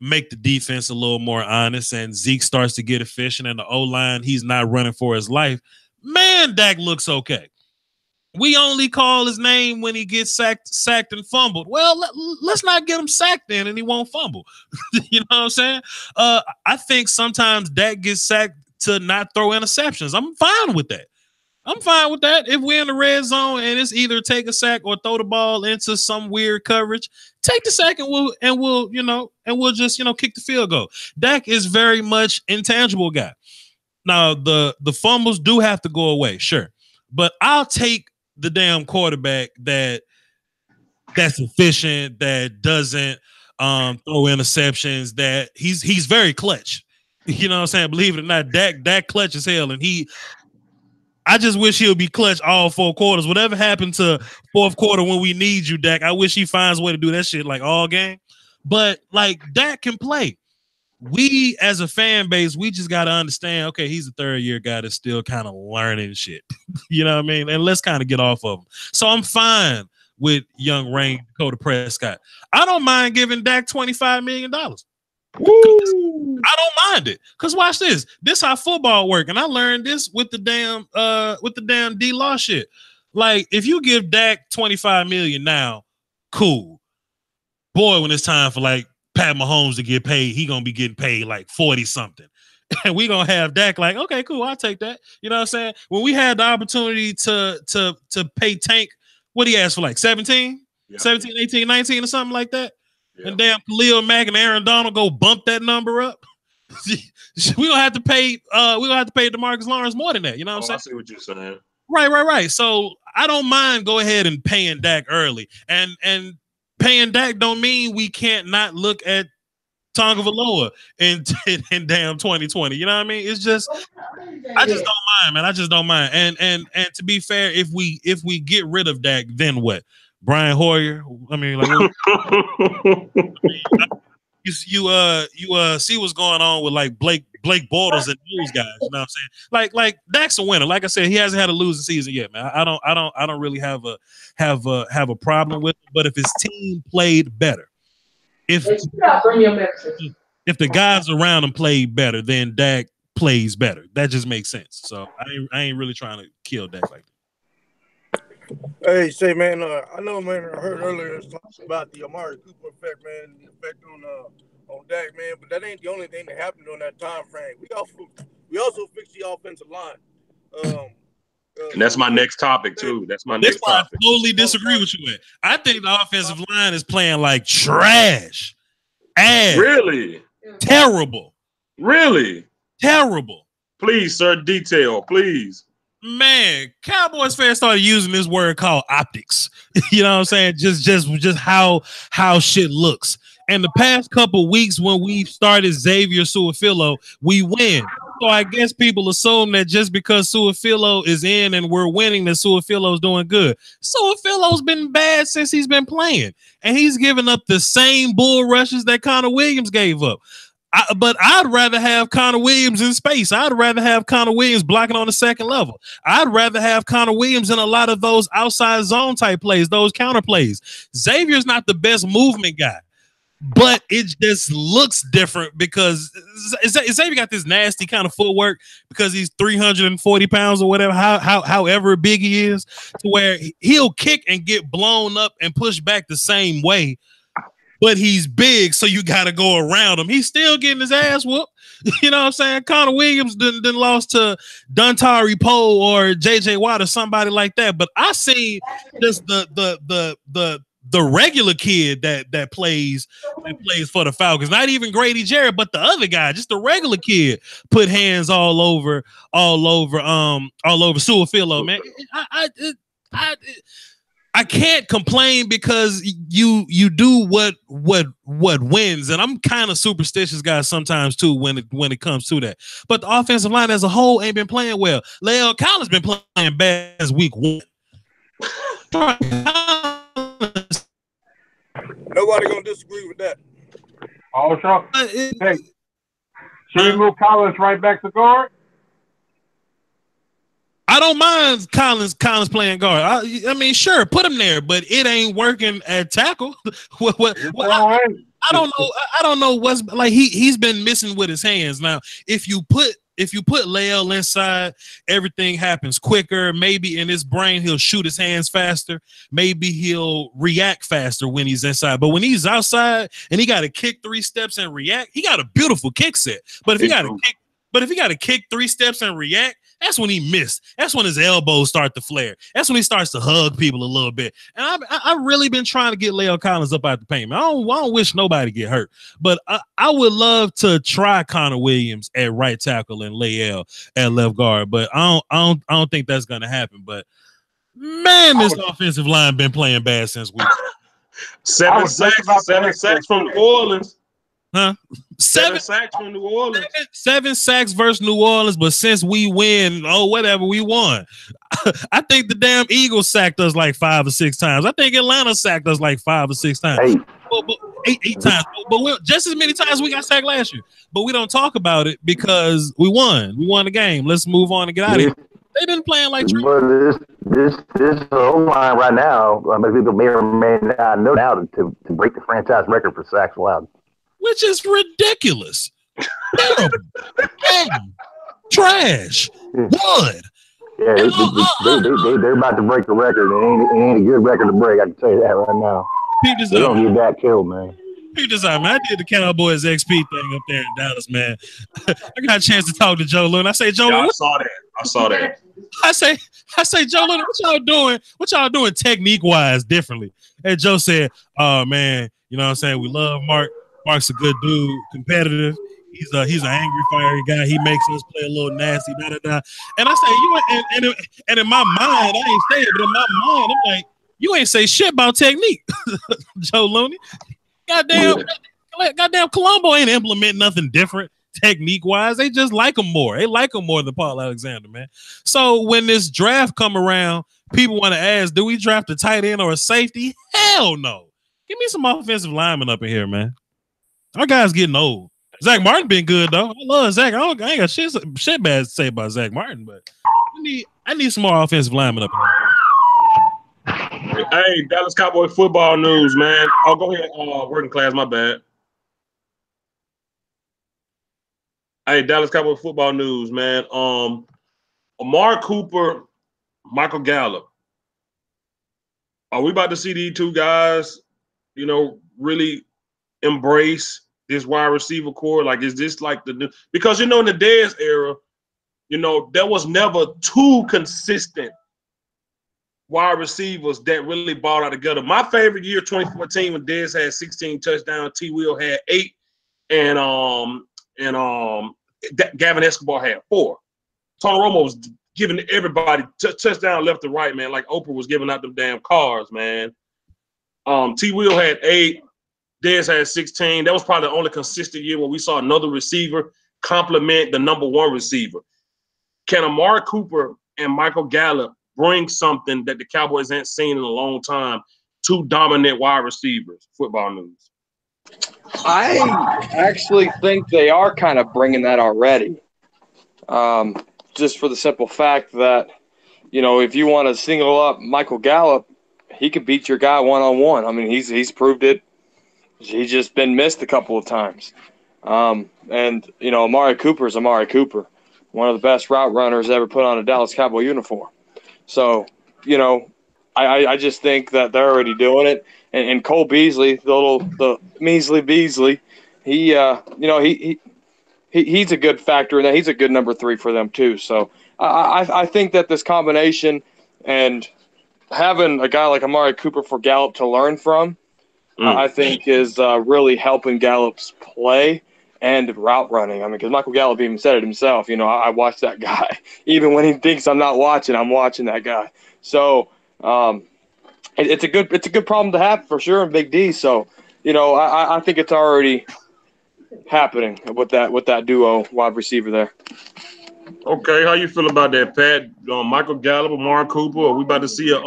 make the defense a little more honest, and Zeke starts to get efficient, and the O-line, he's not running for his life, man, Dak looks okay. We only call his name when he gets sacked and fumbled. Well, let's not get him sacked then, and he won't fumble. You know what I'm saying? I think sometimes Dak gets sacked to not throw interceptions. I'm fine with that. If we're in the red zone and it's either take a sack or throw the ball into some weird coverage, take the sack and we'll just kick the field goal. Dak is very much intangible guy. Now the fumbles do have to go away, sure, but I'll take the damn quarterback that's efficient, that doesn't throw interceptions, that he's very clutch. You know what I'm saying? Believe it or not, Dak clutch as hell, and I just wish he'll be clutch all 4 quarters. Whatever happened to fourth quarter when we need you, Dak? I wish he finds a way to do that shit like all game. But like Dak can play. We as a fan base, we just got to understand, okay, he's a third-year guy that's still kind of learning shit. You know what I mean? And let's kind of get off of him. So I'm fine with young Rain Dakota Prescott. I don't mind giving Dak $25 million. I don't mind it, because watch this. This how football work, and I learned this with the damn D-Law shit. Like, if you give Dak $25 million now, cool. Boy, when it's time for like Pat Mahomes to get paid, he gonna be getting paid like 40 something, and we gonna have Dak like, okay, cool, I'll take that. You know what I'm saying? When we had the opportunity to pay Tank, what he asked for, like 17, 18, 19 or something like that. Yeah. And damn Khalil Mack and Aaron Donald go bump that number up. We're gonna have to pay DeMarcus Lawrence more than that. You know what I'm saying? I see what you're saying. Right. So I don't mind go ahead and paying Dak early. And paying Dak don't mean we can't not look at Tonga Valoa in damn 2020. You know what I mean? It's just I just don't mind, man. I just don't mind. And to be fair, if we get rid of Dak, then what? Brian Hoyer. I mean, like, you see what's going on with like Blake Bortles and those guys. You know what I'm saying? Like Dak's a winner. Like I said, he hasn't had a losing season yet, man. I don't really have a problem with it. But if his team played better, if the guys around him played better, then Dak plays better. That just makes sense. So I ain't really trying to kill Dak like that. Hey, say, man, I know, man, I heard earlier about the Amari Cooper effect, man, the effect on Dak, man, but that ain't the only thing that happened on that time frame. We also fixed the offensive line. And that's my next topic, too. That's my next topic. I totally disagree with you. I think the offensive line is playing like trash. Ass. Really? Terrible. Really? Terrible. Please, sir, detail, please. Man, Cowboys fans started using this word called optics. You know what I'm saying? Just how shit looks. And the past couple weeks when we started Xavier Su'a-Filo, we win. So I guess people assume that just because Su'a-Filo is in and we're winning, that Su'a-Filo's doing good. Su'a-Filo's been bad since he's been playing. And he's given up the same bull rushes that Connor Williams gave up. But I'd rather have Connor Williams in space. I'd rather have Connor Williams blocking on the second level. I'd rather have Connor Williams in a lot of those outside zone type plays, those counter plays. Xavier's not the best movement guy, but it just looks different because Xavier got this nasty kind of footwork because he's 340 pounds or whatever, however big he is, to where he'll kick and get blown up and pushed back the same way. But he's big, so you got to go around him. He's still getting his ass whooped. You know what I'm saying? Connor Williams didn't lost to Dontari Poe or J.J. Watt or somebody like that. But I see just the regular kid that plays for the Falcons. Not even Grady Jarrett, but the other guy, just the regular kid, put hands all over Su'a-Filo, man. I can't complain because you do what wins, and I'm kind of superstitious guy sometimes too when it comes to that. But the offensive line as a whole ain't been playing well. Le'Veon Collins been playing bad as week 1. Nobody gonna disagree with that. Oh, sure. Hey, should we move Collins right back to guard? I don't mind Collins playing guard. I mean, sure, put him there, but it ain't working at tackle. I don't know what's like. He's been missing with his hands. Now, if you put Leal inside, everything happens quicker. Maybe in his brain he'll shoot his hands faster. Maybe he'll react faster when he's inside. But when he's outside and he got to kick 3 steps and react, he got a beautiful kick set. But if he got to kick 3 steps and react, that's when he missed. That's when his elbows start to flare. That's when he starts to hug people a little bit. And I've really been trying to get Leal Collins up out the paint. Man, I don't wish nobody get hurt. But I would love to try Connor Williams at right tackle and Leal at left guard. But I don't think that's gonna happen. But man, this offensive line been playing bad since week. 7 sacks from New Orleans. Huh? 7 sacks from New Orleans. 7 sacks versus New Orleans, but since we win, whatever, we won. I think the damn Eagles sacked us like 5 or 6 times. I think Atlanta sacked us like 5 or 6 times. 8 times. But just as many times we got sacked last year. But we don't talk about it because we won. We won the game. Let's move on and get out of here. They've been playing like but this O-line right now, people may or may not know now to break the franchise record for sacks allowed. Which is ridiculous. Terrible. Trash. Wood. Yeah, they're about to break the record. It ain't a good record to break. I can tell you that right now. They're going to get that killed, man. I did the Cowboys XP thing up there in Dallas, man. I got a chance to talk to Joe Luna. I say, Joe Luna. I saw that. I say, Joe Luna, what y'all doing? What y'all doing technique-wise differently? And Joe said, oh, man, you know what I'm saying? We love Mark. Mark's a good dude, competitive. He's an angry, fiery guy. He makes us play a little nasty, And I say, and in my mind, I ain't say it, but in my mind, I'm like, you ain't say shit about technique, Joe Looney. Goddamn Colombo ain't implement nothing different technique-wise. They just like him more. They like him more than Paul Alexander, man. So when this draft come around, people want to ask, do we draft a tight end or a safety? Hell no. Give me some offensive linemen up in here, man. Our guy's getting old. Zach Martin been good though. I love Zach. I ain't got shit bad to say about Zach Martin, but I need some more offensive linemen up in there. Hey, Dallas Cowboy football news, man. Oh, go ahead. Working class, my bad. Hey, Dallas Cowboy football news, man. Amari Cooper, Michael Gallup. Are we about to see these two guys, really embrace this wide receiver core? Like, is this like the new? Because in the Dez era, there was never two consistent wide receivers that really balled out together. My favorite year, 2014, when Dez had 16 touchdowns, T. Will had 8, and Gavin Escobar had 4. Tony Romo was giving everybody touchdown left to right, man. Like Oprah was giving out them damn cars, man. T. Will had 8. Dez had 16. That was probably the only consistent year where we saw another receiver complement the number 1 receiver. Can Amari Cooper and Michael Gallup bring something that the Cowboys ain't seen in a long time? 2 dominant wide receivers. Football news. I actually think they are kind of bringing that already. Just for the simple fact that, if you want to single up Michael Gallup, he could beat your guy one-on-one. I mean, he's proved it. He's just been missed a couple of times. And Amari Cooper is Amari Cooper, one of the best route runners ever put on a Dallas Cowboy uniform. So, I just think that they're already doing it. And Cole Beasley, the measly Beasley, he's a good factor in that. He's a good number 3 for them too. So I think that this combination and having a guy like Amari Cooper for Gallup to learn from, I think is really helping Gallup's play and route running. I mean, because Michael Gallup even said it himself. I watch that guy. Even when he thinks I'm not watching, I'm watching that guy. So it's a good problem to have for sure in Big D. So I think it's already happening with that duo wide receiver there. Okay, how you feel about that, Pat? Michael Gallup, Amari Cooper. Are we about to see a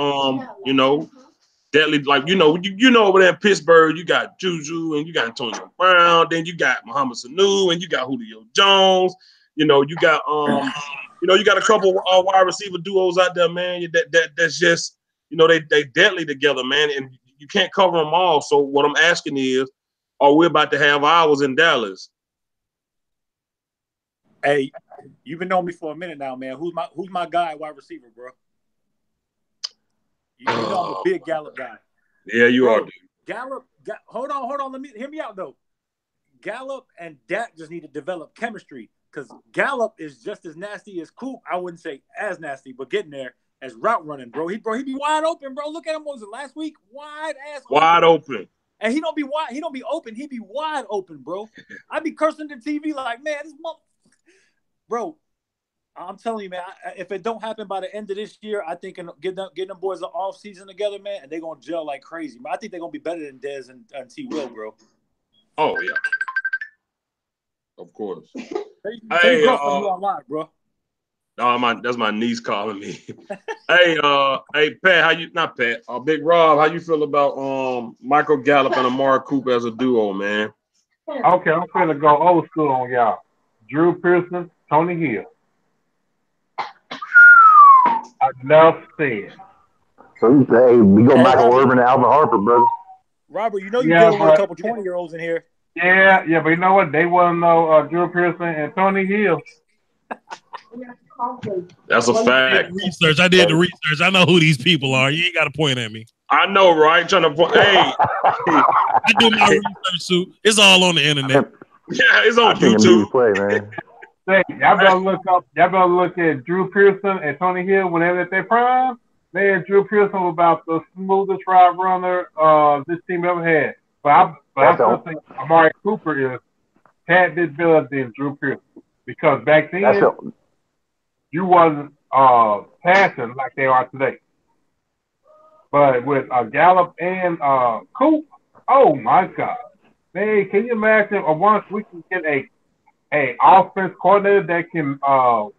deadly, like over there in Pittsburgh, you got Juju and you got Antonio Brown, then you got Muhammad Sanu and you got Julio Jones. You got you got a couple wide receiver duos out there, man. That's just they deadly together, man, and you can't cover them all. So what I'm asking is, are we about to have ours in Dallas? Hey, you've been knowing me for a minute now, man. Who's my guy at wide receiver, bro? You know I'm a big Gallup guy. Yeah, you are. Dude. Gallup, hold on. Hear me out though. Gallup and Dak just need to develop chemistry because Gallup is just as nasty as Coop. I wouldn't say as nasty, but getting there as route running, bro. He be wide open, bro. Look at him. What was it last week? Wide open. And he don't be wide. He don't be open. He be wide open, bro. I be cursing the TV like, man, this bro. I'm telling you, man, if it don't happen by the end of this year, I think getting them boys an off season together, man, and they're going to gel like crazy. But I think they're going to be better than Dez and T. Will, bro. Oh, yeah. Of course. Hey, you on live, bro. No, that's my niece calling me. Hey, Pat, Big Rob, how you feel about Michael Gallup and Amari Cooper as a duo, man? Okay, I'm finna go old school on y'all. Drew Pearson, Tony Hill. Enough said. So we go Michael Irvin and Alvin Harper, brother. Robert, you dealing with a couple 20-year-olds in here. Yeah, but you know what? They want to know Drew Pearson and Tony Hill. That's a fact. I did the research. I know who these people are. You ain't got to point at me. I know, right? Trying to point. Hey, I do my research too. It's all on the internet. Yeah, it's on YouTube. Play, man. Hey, y'all better look at Drew Pearson and Tony Hill whenever at their prime. Man, Drew Pearson was about the smoothest route runner this team ever had. But I still think Amari Cooper is tad bit better than Drew Pearson because back then you wasn't passing like they are today. But with Gallup and Coop, oh my God, man, can you imagine? Once we can get a offense coordinator that can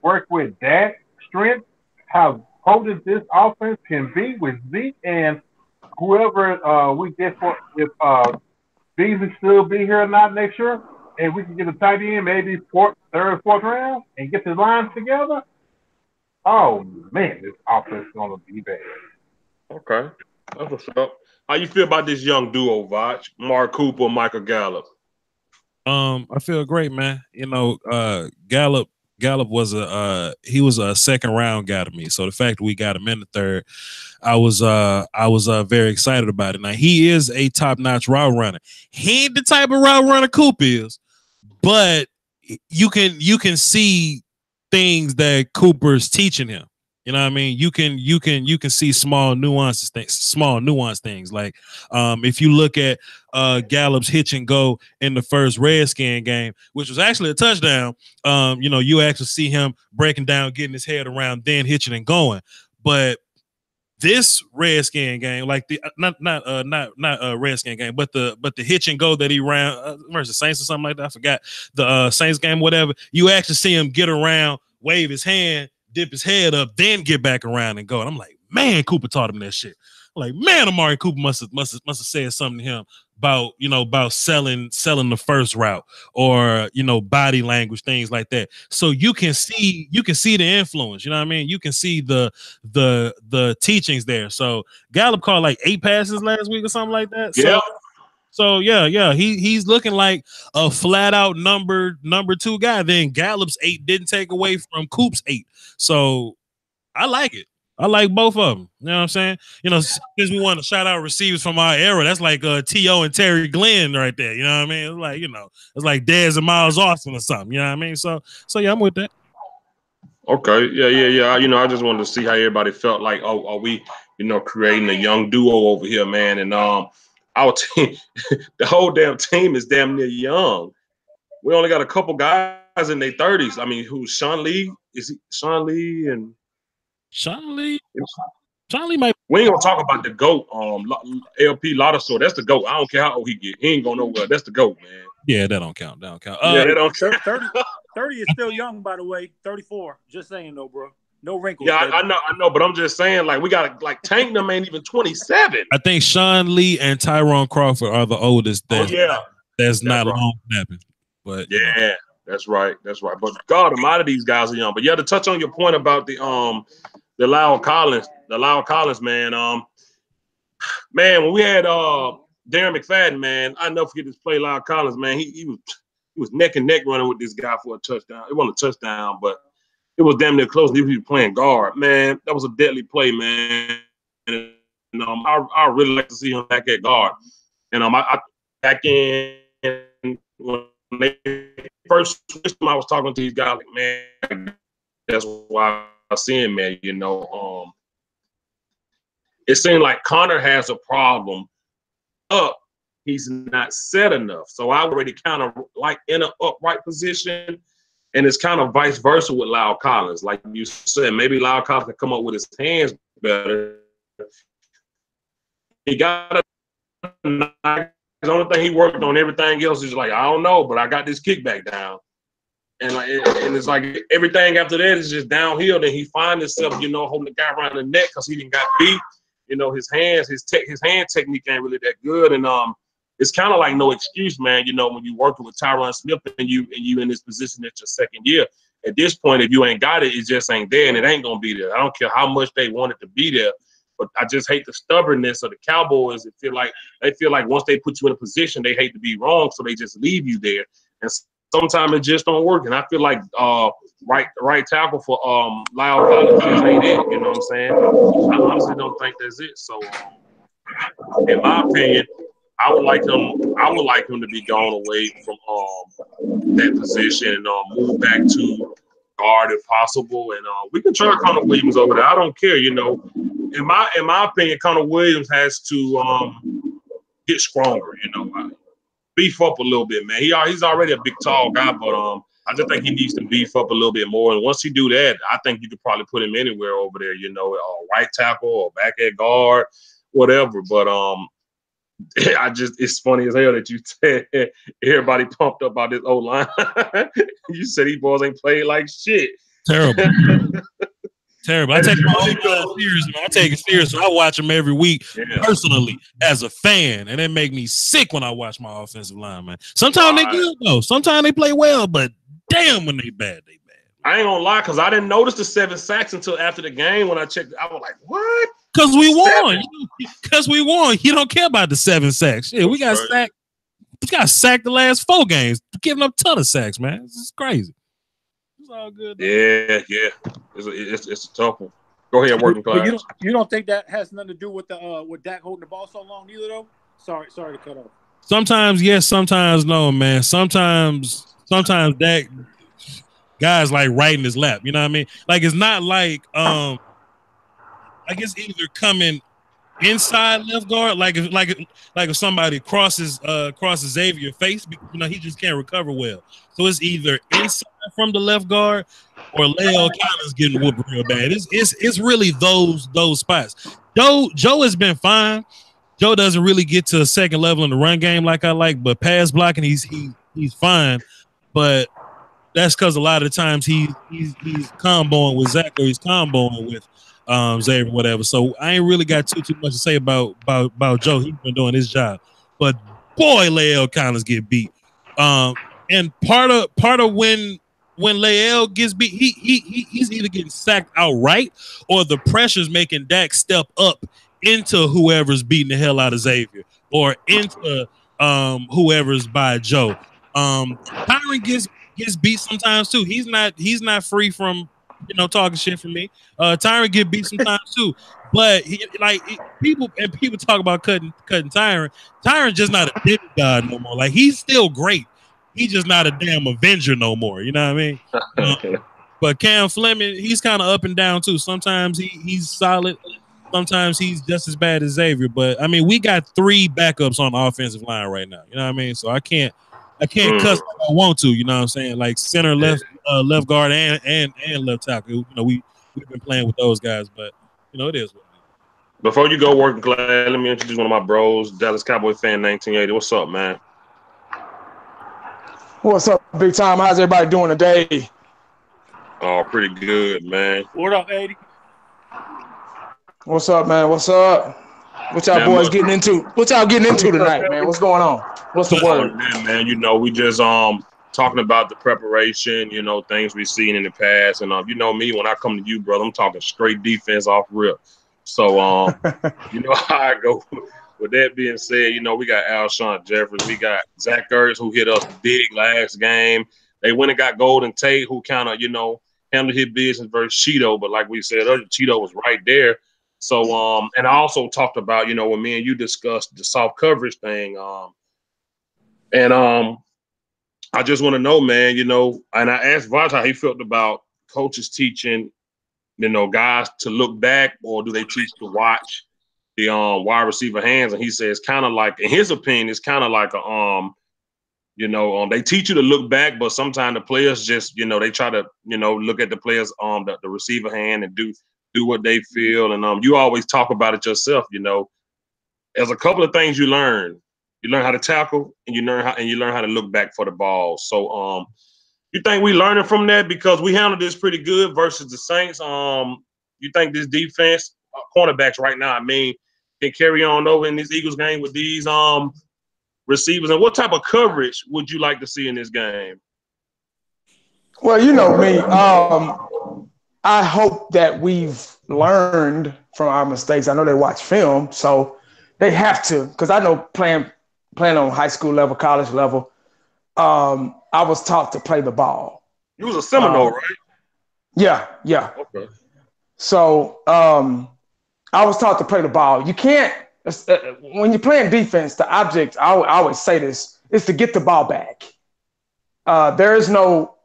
work with Dak's strength, how potent this offense can be with Zeke and whoever we get with Beasley still be here or not next year, and we can get a tight end, maybe third, fourth round, and get the lines together. Oh man, this offense is gonna be bad. Okay, that's what's up. How you feel about this young duo, Vach? Mark Cooper, Michael Gallup. I feel great, man. You know, Gallup was he was a second round guy to me. So the fact that we got him in the third, I was very excited about it. Now he is a top notch route runner. He ain't the type of route runner Coop is, but you can see things that Cooper's teaching him. You know what I mean? You can see small nuance things. Like if you look at Gallup's hitch and go in the first Redskin game, which was actually a touchdown. You know, you actually see him breaking down, getting his head around, then hitching and going. But this Redskin game, like the not Redskin game, but the hitch and go that he ran versus Saints or something like that. I forgot the Saints game, whatever. You actually see him get around, wave his hand, dip his head up, then get back around and go. And I'm like, man, Cooper taught him that shit. I'm like, man, Amari Cooper must have said something to him about selling the first route or body language, things like that. So you can see the influence. You know what I mean? You can see the teachings there. So Gallup caught like 8 passes last week or something like that. Yeah. So yeah, he's looking like a flat out number 2 guy. Then Gallup's 8 didn't take away from Coop's 8. So I like it. I like both of them. You know what I'm saying? Since we want to shout out receivers from our era, that's like T.O. and Terry Glenn right there. You know what I mean? It's like, it's like Dez and Miles Austin or something. You know what I mean? So yeah, I'm with that. Okay. Yeah. I just wanted to see how everybody felt like, are we, creating a young duo over here, man. And our team, the whole damn team is damn near young. We only got a couple guys in their 30s. I mean, who's Sean Lee? Is he Sean Lee and Sean Lee? Sean Lee might. We ain't gonna talk about the GOAT, LP Lodasaur. That's the GOAT. I don't care how old he get. He ain't going nowhere. That's the GOAT, man. Yeah, that don't count. That don't count. Yeah, that don't count. 30 is still young, by the way. 34. Just saying, though, bro. No wrinkles. Yeah, I know, but I'm just saying, like, we got like Tank them ain't even 27. I think Sean Lee and Tyrone Crawford are the oldest. That's not right. long snapping. But yeah, that's right. But God, a lot of these guys are young. But yeah, to touch on your point about the Lyle Collins, man. Man, when we had Darren McFadden, man, I never forget this play. Lyle Collins, man, he was neck and neck running with this guy for a touchdown. It wasn't a touchdown, but it was damn near close. He was playing guard, man. That was a deadly play, man. And I really like to see him back at guard. And I back in when they first switched him, I was talking to these guys like, man, that's why I see him, man. It seemed like Connor has a problem up. He's not set enough. So I already kind of like in an upright position. And it's kind of vice versa with Lyle Collins. Like you said, maybe Lyle Collins can come up with his hands better. He got the only thing he worked on, everything else is like, I don't know, but I got this kickback down. And it's like everything after that is just downhill. Then he finds himself, holding the guy around the neck because he didn't got beat. His hand technique ain't really that good. And it's kind of like no excuse, man. When you working with Tyron Smith and you in this position at your second year. At this point, if you ain't got it, it just ain't there, and it ain't gonna be there. I don't care how much they want it to be there, but I just hate the stubbornness of the Cowboys. They feel like once they put you in a position, they hate to be wrong, so they just leave you there. And sometimes it just don't work. And I feel like right tackle for Lyle Collins just ain't it. You know what I'm saying? I honestly don't think that's it. So, in my opinion, I would like him to be gone away from that position and move back to guard if possible. And we can try Connor Williams over there. I don't care. In my opinion, Connor Williams has to get stronger. Beef up a little bit, man. He's already a big, tall guy, but I just think he needs to beef up a little bit more. And once he do that, I think you could probably put him anywhere over there. Right tackle or back at guard, whatever. But it's funny as hell that you said everybody pumped up about this O-line. You said these boys ain't played like shit. Terrible. Terrible. I take my own serious, man. I take it serious. I watch them every week personally as a fan, and it make me sick when I watch my offensive line, man. Sometimes they good though. Sometimes they play well, but damn, when they bad, they bad. I ain't gonna lie, because I didn't notice the 7 sacks until after the game when I checked. I was like, what? Because we won. Because we won. You don't care about the 7 sacks. Yeah, we got sacked. We got sacked the last 4 games, giving up a ton of sacks, man. This is crazy. It's all good. Yeah. It's a tough one. Go ahead, working class. But you don't think that has nothing to do with the with Dak holding the ball so long either, though? Sorry to cut off. Sometimes yes, sometimes no, man. Sometimes Dak guys like right in his lap. You know what I mean? Like it's not like I guess either coming inside left guard, like if somebody crosses Xavier's face, you know, he just can't recover well. So it's either inside from the left guard or Leo Collins getting whooped real bad. It's really those spots. Joe has been fine. Joe doesn't really get to a second level in the run game like I like, but pass blocking he's fine. But that's because a lot of the times he's comboing with Zach or he's comboing with Xavier, whatever. So I ain't really got too much to say about Joe. He's been doing his job, but boy, Lael Collins get beat. And part of when Lael gets beat, he's either getting sacked outright or the pressure's making Dak step up into whoever's beating the hell out of Xavier or into whoever's by Joe. Tyron gets beat sometimes too. He's not free from talking shit for me. Tyron get beat sometimes too, but people talk about cutting Tyron. Tyron's just not a demigod no more. Like he's still great. He's just not a damn Avenger no more. You know what I mean? But Cam Fleming, he's kind of up and down too. Sometimes he's solid. Sometimes he's just as bad as Xavier. But I mean, we got 3 backups on the offensive line right now. You know what I mean? So I can't cuss like I want to. You know what I'm saying? Like center, left guard, and left tackle. You know, we've been playing with those guys, but it is what it is. Before you go working class, let me introduce one of my bros, Dallas Cowboy fan 1980. What's up, man? What's up, big time? How's everybody doing today? Oh, pretty good, man. What up, 80? What's up, man? What's up? What y'all boys getting into? What y'all getting into tonight, man? What's going on? What's the word? Man, we just talking about the preparation, things we've seen in the past. And you know me, when I come to you, brother, I'm talking straight defense off rip. So you know how I go. With that being said, we got Alshon Jeffries. We got Zach Ertz, who hit us big last game. They went and got Golden Tate, who kind of, handled his business versus Cheeto. But like we said earlier, Cheeto was right there. So, and I also talked about, when me and you discussed the soft coverage thing. And I just want to know, man, and I asked Vaj how he felt about coaches teaching, guys to look back, or do they teach to watch the wide receiver hands? And he says kind of like, in his opinion, it's kind of like a they teach you to look back, but sometimes the players just they try to look at the players the receiver hand and do what they feel. And you always talk about it yourself. There's a couple of things you learn. You learn how to tackle, and you learn how to look back for the ball. So you think we learning from that because we handled this pretty good versus the Saints? You think this defense, cornerbacks right now, can carry on over in this Eagles game with these receivers? And what type of coverage would you like to see in this game? Well, you know me. I hope that we've learned from our mistakes. I know they watch film, so they have to, because I know playing on high school level, college level, I was taught to play the ball. You was a Seminole, right? Yeah. Okay. So I was taught to play the ball. You can't when you're playing defense, the object, I always say this, is to get the ball back. There's no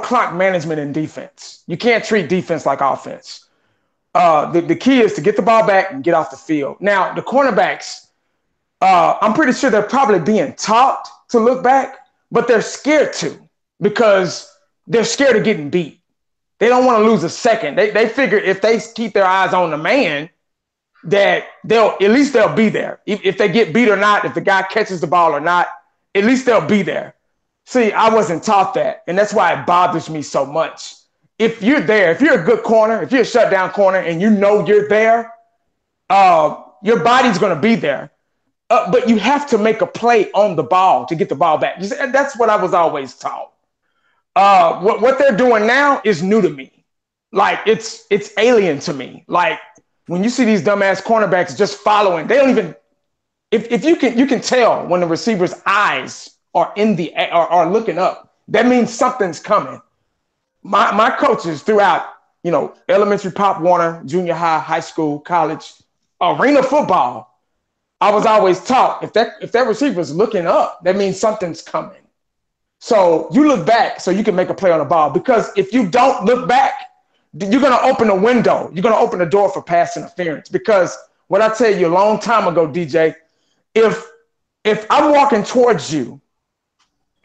clock management in defense. You can't treat defense like offense. The key is to get the ball back and get off the field. Now, the cornerbacks, I'm pretty sure they're probably being taught to look back, but they're scared to because they're scared of getting beat. They don't want to lose a second. They figure if they keep their eyes on the man, that they'll be there. If they get beat or not, if the guy catches the ball or not, at least they'll be there. See, I wasn't taught that, and that's why it bothers me so much. if you're there, if you're a good corner, if you're a shutdown corner and you know you're there, your body's going to be there. But you have to make a play on the ball to get the ball back. That's what I was always taught. What they're doing now is new to me. Like it's alien to me. Like when you see these dumbass cornerbacks just following, they don't even. If you can tell when the receiver's eyes are are looking up, that means something's coming. My coaches throughout, elementary, Pop Warner, junior high, high school, college, arena football, I was always taught if that receiver's looking up, that means something's coming. So you look back so you can make a play on the ball, because if you don't look back, you're going to open a window. You're going to open the door for pass interference. Because what I tell you a long time ago, DJ, if I'm walking towards you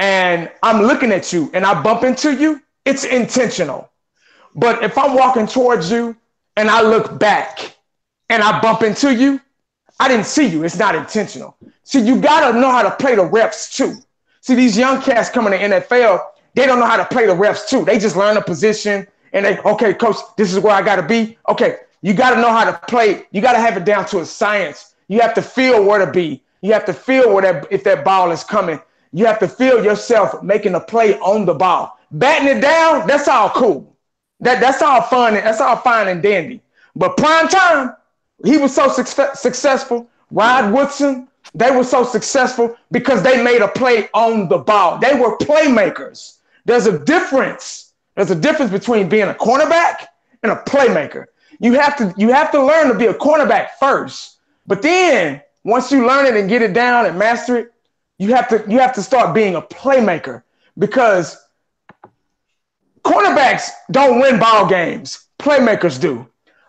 and I'm looking at you and I bump into you, it's intentional. But if I'm walking towards you and I look back and I bump into you, I didn't see you. It's not intentional. See, you got to know how to play the reps too. See, these young cats coming to NFL, they don't know how to play the reps too. They just learn a position and okay, coach, this is where I got to be. Okay, you got to know how to play. You got to have it down to a science. You have to feel where to be. You have to feel if that ball is coming. You have to feel yourself making a play on the ball. Batting it down, that's all cool. That's all fun. That's all fine and dandy. But prime time, he was so successful. Rod Woodson, they were so successful because they made a play on the ball. They were playmakers. There's a difference. There's a difference between being a cornerback and a playmaker. You have to learn to be a cornerback first. But then once you learn it and get it down and master it, you have to start being a playmaker, because cornerbacks don't win ball games. Playmakers do.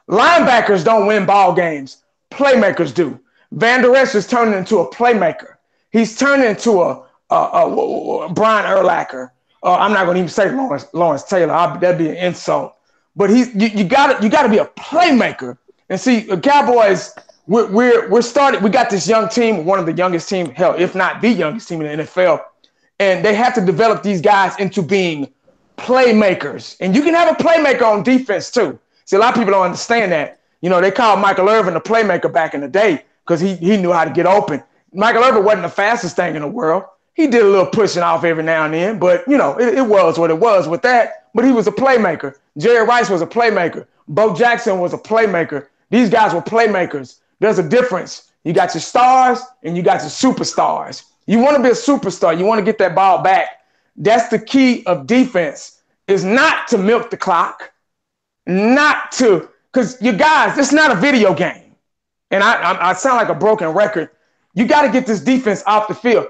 Linebackers don't win ball games. Playmakers do. Van Der Esch is turning into a playmaker. He's turning into a Brian Urlacher. I'm not going to even say Lawrence Taylor. That'd be an insult. But you got to be a playmaker. And see, the Cowboys, we're started. We got this young team, one of the youngest team, hell, if not the youngest team in the NFL, and they have to develop these guys into being playmakers. And you can have a playmaker on defense too. See, a lot of people don't understand that. They called Michael Irvin the playmaker back in the day because he knew how to get open. Michael Irvin wasn't the fastest thing in the world. He did a little pushing off every now and then, but it was what it was with that. But he was a playmaker. Jerry Rice was a playmaker. Bo Jackson was a playmaker. These guys were playmakers. There's a difference. You got your stars and you got your superstars. You want to be a superstar. You want to get that ball back. That's the key of defense, is not to milk the clock, because you guys, it's not a video game. And I sound like a broken record. You got to get this defense off the field.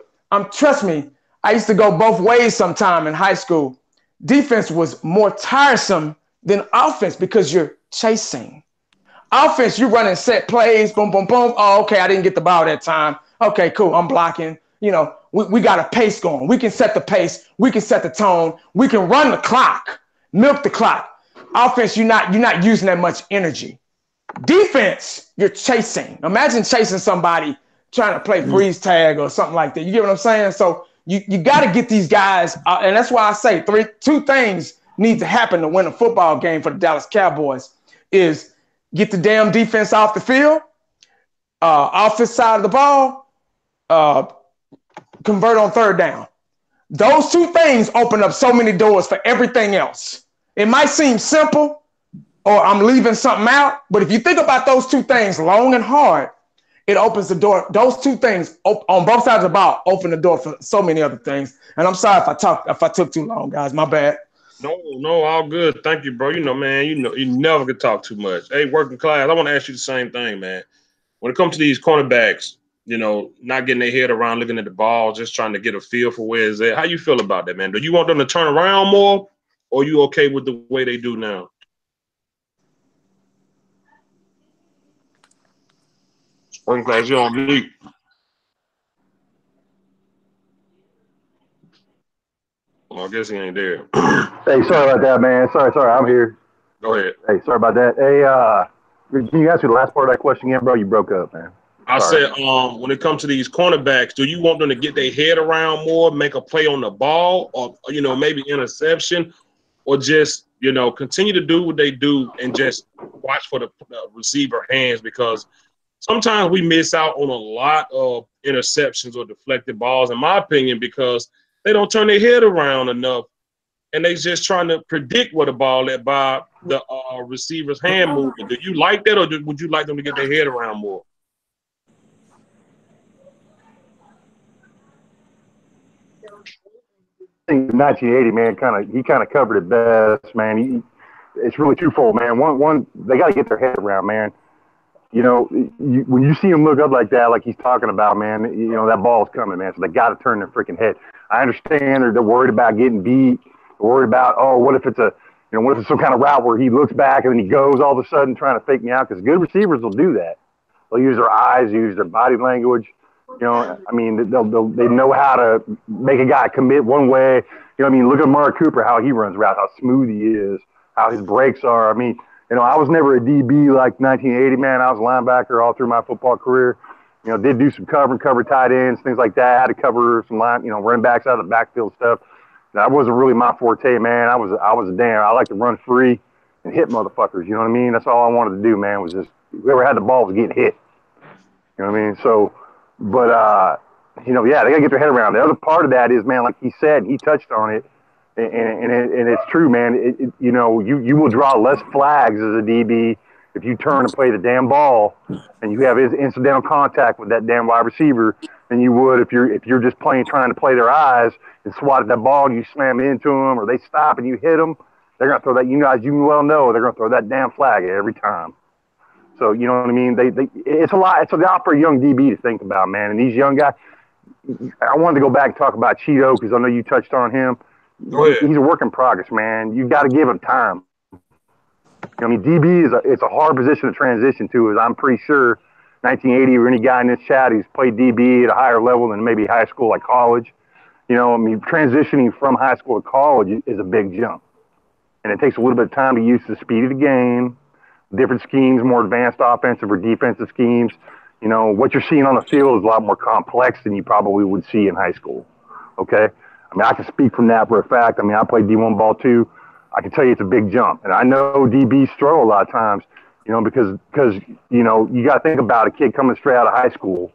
Trust me, I used to go both ways sometime in high school. Defense was more tiresome than offense because you're chasing. Offense, you're running set plays, boom, boom, boom. Oh, okay, I didn't get the ball that time. Okay, cool, I'm blocking. We got a pace going. We can set the pace. We can set the tone. We can run the clock, milk the clock. Offense, you're not using that much energy. Defense, you're chasing. Imagine chasing somebody trying to play freeze tag or something like that. You get what I'm saying? So you got to get these guys, and that's why I say two things need to happen to win a football game for the Dallas Cowboys: is get the damn defense off the field, offense side of the ball, convert on third down. Those two things open up so many doors for everything else. It might seem simple, or I'm leaving something out, but if you think about those two things long and hard, it opens the door. Those two things on both sides of the ball open the door for so many other things. And I'm sorry if I took too long, guys. My bad. No, all good. Thank you, bro. Man, you never could talk too much. Hey, working class, I want to ask you the same thing, man. When it comes to these cornerbacks, not getting their head around looking at the ball, just trying to get a feel for where it's at. How you feel about that, man? Do you want them to turn around more, or are you okay with the way they do now? Working class, you're on mute. Well, I guess he ain't there. Hey, sorry about that, man. Sorry, I'm here. Go ahead. Hey, sorry about that. Hey, can you answer the last part of that question again, bro? You broke up, man. I said, when it comes to these cornerbacks, do you want them to get their head around more, make a play on the ball, or maybe interception, or just You know, continue to do what they do and just watch for the receiver hands, because sometimes we miss out on a lot of interceptions or deflected balls, in my opinion, because they don't turn their head around enough, and they just trying to predict where the ball at by the receiver's hand movement. Do you like that, or would you like them to get their head around more? I think 1980, man, he kind of covered it best, man. It's really twofold, man. One, they got to get their head around, man. You know, when you see him look up like that, like he's talking about, man, you know, that ball's coming, man. So they got to turn their freaking head. I understand they're worried about getting beat. They're worried about, oh, what if it's some kind of route where he looks back and then he goes all of a sudden trying to fake me out? Because good receivers will do that. They'll use their eyes, use their body language. You know, I mean, they know how to make a guy commit one way. You know, I mean, look at Amari Cooper, how he runs routes, how smooth he is, how his breaks are. I mean, you know, I was never a DB like 1980, man. I was a linebacker all through my football career. You know, did do some cover tight ends, things like that. Had to cover some running backs out of the backfield stuff. That wasn't really my forte, man. I like to run free and hit motherfuckers. You know what I mean? That's all I wanted to do, man. Was just whoever had the ball was getting hit. You know what I mean? So, but you know, yeah, they gotta get their head around. The other part of that is, man, like he said, he touched on it, and it's true, man. You know, you will draw less flags as a DB if you turn and play the damn ball, and you have incidental contact with that damn wide receiver than you would if you're just trying to play their eyes and swat at that ball and you slam into them, or they stop and you hit them. They're gonna throw that. You guys, you well know they're gonna throw that damn flag every time. So you know what I mean? It's a lot. It's a lot for a young DB to think about, man. And these young guys, I wanted to go back and talk about Cheeto because I know you touched on him. He's a work in progress, man. You got to give him time. I mean, DB it's a hard position to transition to, as I'm pretty sure 1980 or any guy in this chat who's played DB at a higher level than maybe high school, like college. You know, I mean, transitioning from high school to college is a big jump. And it takes a little bit of time to use the speed of the game, different schemes, more advanced offensive or defensive schemes. You know, what you're seeing on the field is a lot more complex than you probably would see in high school. Okay? I mean, I can speak from that for a fact. I mean, I played D1 ball too. I can tell you it's a big jump. And I know DBs struggle a lot of times, you know, because you know, you got to think about a kid coming straight out of high school,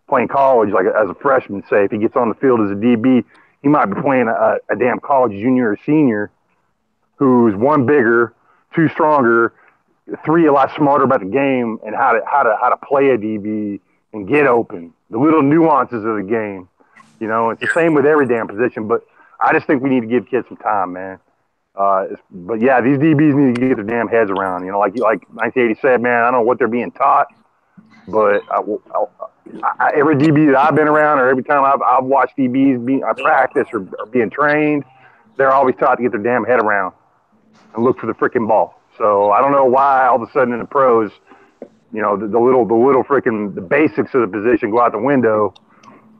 playing college, like as a freshman, say, if he gets on the field as a DB, he might be playing a damn college junior or senior who's one bigger, two stronger, three a lot smarter about the game and how to play a DB and get open, the little nuances of the game. You know, it's the same with every damn position, but I just think we need to give kids some time, man. But yeah, these DBs need to get their damn heads around. You know, like 1980 said, man, I don't know what they're being taught, but every DB that I've been around, or every time I've watched DBs practice or being trained, they're always taught to get their damn head around and look for the freaking ball. So I don't know why all of a sudden in the pros, you know, the little freaking the basics of the position go out the window,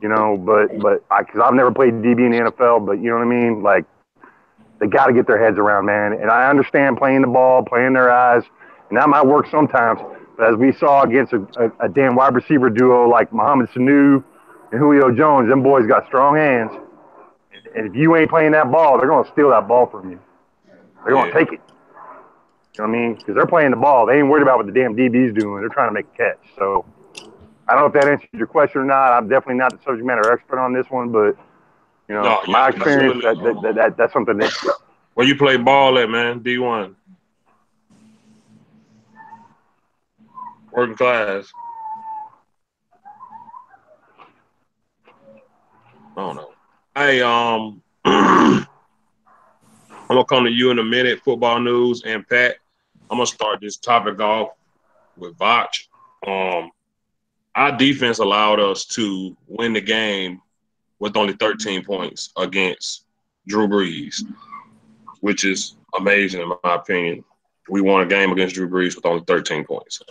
you know. But because I've never played DB in the NFL, but you know what I mean. Like they got to get their heads around, man. And I understand playing the ball, playing their eyes, and that might work sometimes. But as we saw against a damn wide receiver duo like Mohamed Sanu and Julio Jones, them boys got strong hands. And if you ain't playing that ball, they're gonna steal that ball from you. They're gonna take it. You know what I mean? Because they're playing the ball. They ain't worried about what the damn DB's doing. They're trying to make a catch. So I don't know if that answers your question or not. I'm definitely not the subject matter expert on this one, but you know, from my experience, that's something that. Where you play ball at, man? D1. Working class. I don't know. Hey, I'm gonna come to you in a minute. Football news and Pat. I'm gonna start this topic off with Vach. Our defense allowed us to win the game with only 13 points against Drew Brees, which is amazing in my opinion. We won a game against Drew Brees with only 13 points.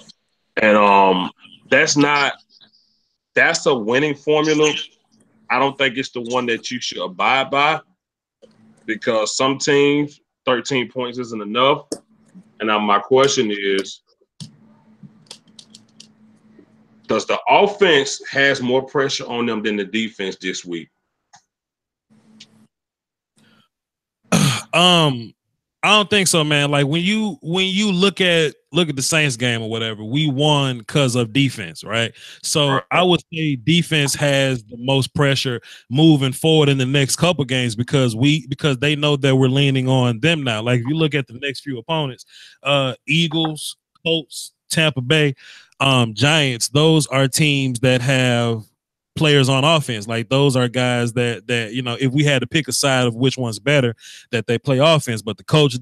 And that's a winning formula. I don't think it's the one that you should abide by, because some teams, 13 points isn't enough. And now my question is, does the offense has more pressure on them than the defense this week? I don't think so, man. Like when you look at the Saints game or whatever, we won because of defense, right? So I would say defense has the most pressure moving forward in the next couple games because they know that we're leaning on them now. Like if you look at the next few opponents, Eagles, Colts, Tampa Bay, Giants, those are teams that have players on offense. Like those are guys that if we had to pick a side of which one's better, that they play offense. But the Colts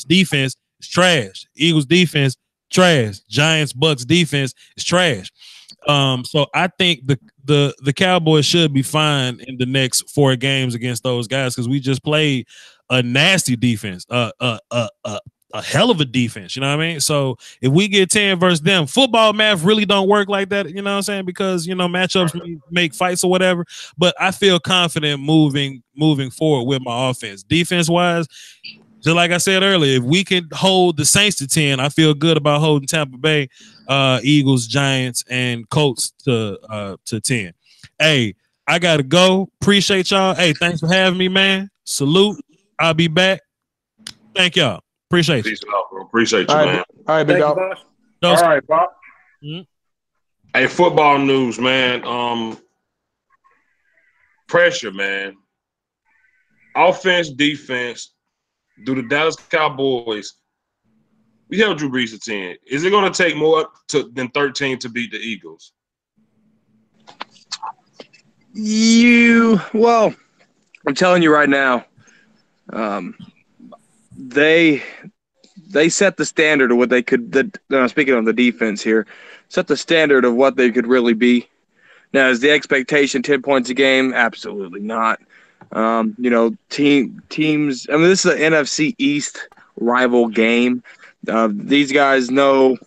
defense is trash. Eagles defense trash. Giants Bucks defense is trash. So I think the Cowboys should be fine in the next 4 games against those guys because we just played a nasty defense, a hell of a defense. You know what I mean? So if we get 10 versus them, football math really don't work like that. You know what I'm saying? Because matchups make fights or whatever. But I feel confident moving forward with my offense. Defense wise, just like I said earlier, if we can hold the Saints to 10, I feel good about holding Tampa Bay, Eagles, Giants, and Colts to 10. Hey, I gotta go. Appreciate y'all. Hey, thanks for having me, man. Salute. I'll be back. Thank y'all. Appreciate you. Peace out, bro. Appreciate you, man. All right, big dog. All right, Bob. Hey, football news, man. Pressure, man. Offense, defense. Do the Dallas Cowboys? We held Drew Brees to 10. Is it going to take more than 13 to beat the Eagles? Well, I'm telling you right now, they set the standard of what they could. Speaking on the defense here, set the standard of what they could really be. Now, is the expectation 10 points a game? Absolutely not. Teams. I mean, this is an NFC East rival game. These guys know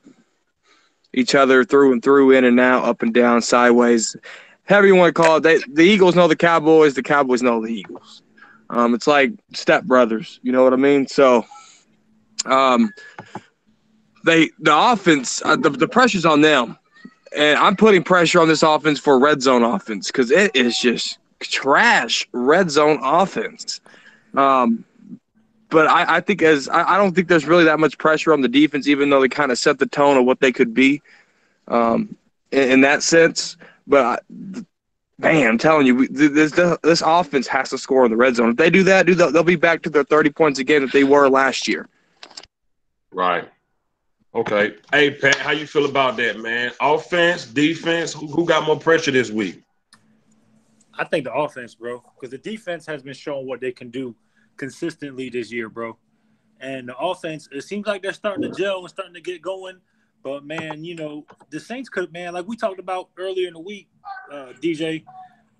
each other through and through, in and out, up and down, sideways, however you want to call it. The Eagles know the Cowboys know the Eagles. It's like stepbrothers, you know what I mean? So, the offense, the pressure's on them, and I'm putting pressure on this offense for red zone offense because it is just trash red zone offense. But I think I don't think there's really that much pressure on the defense, even though they kind of set the tone of what they could be, in that sense. But man, I'm telling you, this offense has to score in the red zone. If they do that, they'll be back to their 30 points a game that they were last year. Right. Okay. Hey, Pat, how you feel about that, man? Offense, defense, who got more pressure this week? I think the offense, bro, because the defense has been showing what they can do consistently this year, bro. And the offense, it seems like they're starting to gel and starting to get going. But, man, the Saints could, man, like we talked about earlier in the week, DJ,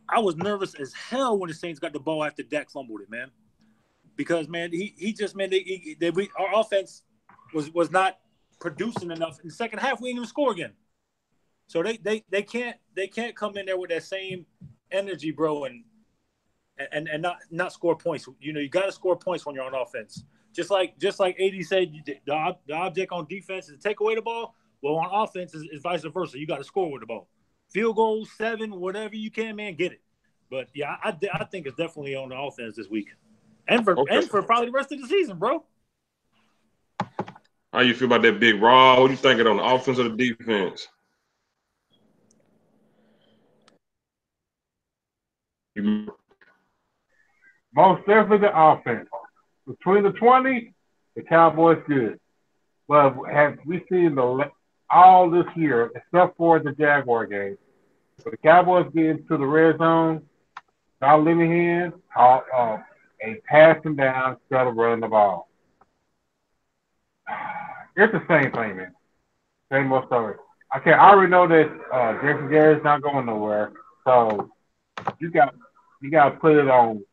I was nervous as hell when the Saints got the ball after Dak fumbled it, man. Because, man, he just, man, our offense was not producing enough. In the second half, we didn't even score again. So they can't come in there with that same energy, bro, and not score points. You got to score points when you're on offense. Just like AD said, the object on defense is to take away the ball. Well, on offense is vice versa. You got to score with the ball. Field goals, 7, whatever you can, man, get it. But yeah, I think it's definitely on the offense this week, and for probably the rest of the season, bro. How you feel about that big Raw? What do you think on the offense or the defense? Most definitely the offense. Between the 20, the Cowboys good. But have we seen all this year, except for the Jaguar game, but the Cowboys get into the red zone, Kyle Linehan, and passing down instead of running the ball. It's the same thing, man. Same old story. I already know that Jason Garrett's not going nowhere, so you got to put it on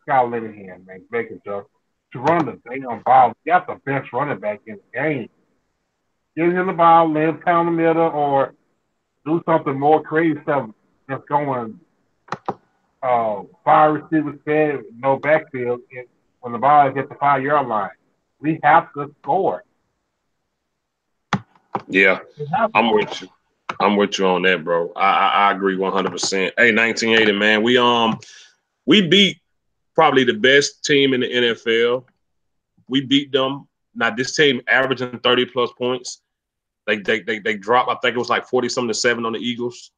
Kyle Linehan, man, making stuff to run the damn ball. That's the best running back in the game. Get him the ball, let him pound the middle, or do something more creative stuff that's going 5 receivers fed, no backfield when the ball is at the 5-yard line. We have to score. Yeah, I'm with you. I'm with you on that, bro. I agree 100%. Hey, 1980, man, we beat probably the best team in the NFL. We beat them. Now this team averaging 30+ points. They dropped. I think it was like 40-something to 7 on the Eagles,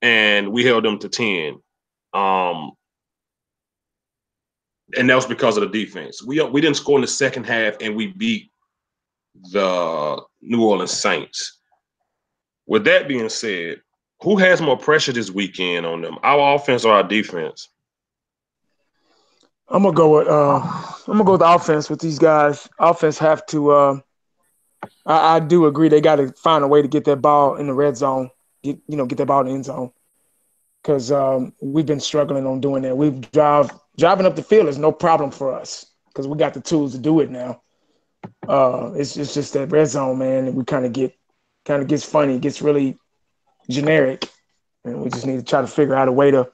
and we held them to 10. And that was because of the defense. We didn't score in the second half, and we beat the New Orleans Saints. With that being said, who has more pressure this weekend on them? Our offense or our defense? I'm gonna go with offense with these guys. Offense have to. I do agree they got to find a way to get that ball in the red zone. Get that ball in the end zone, because we've been struggling on doing that. We've driving up the field is no problem for us because we got the tools to do it now. It's just that red zone, man, and we kind of gets funny, gets really generic, and we just need to try to figure out a way to,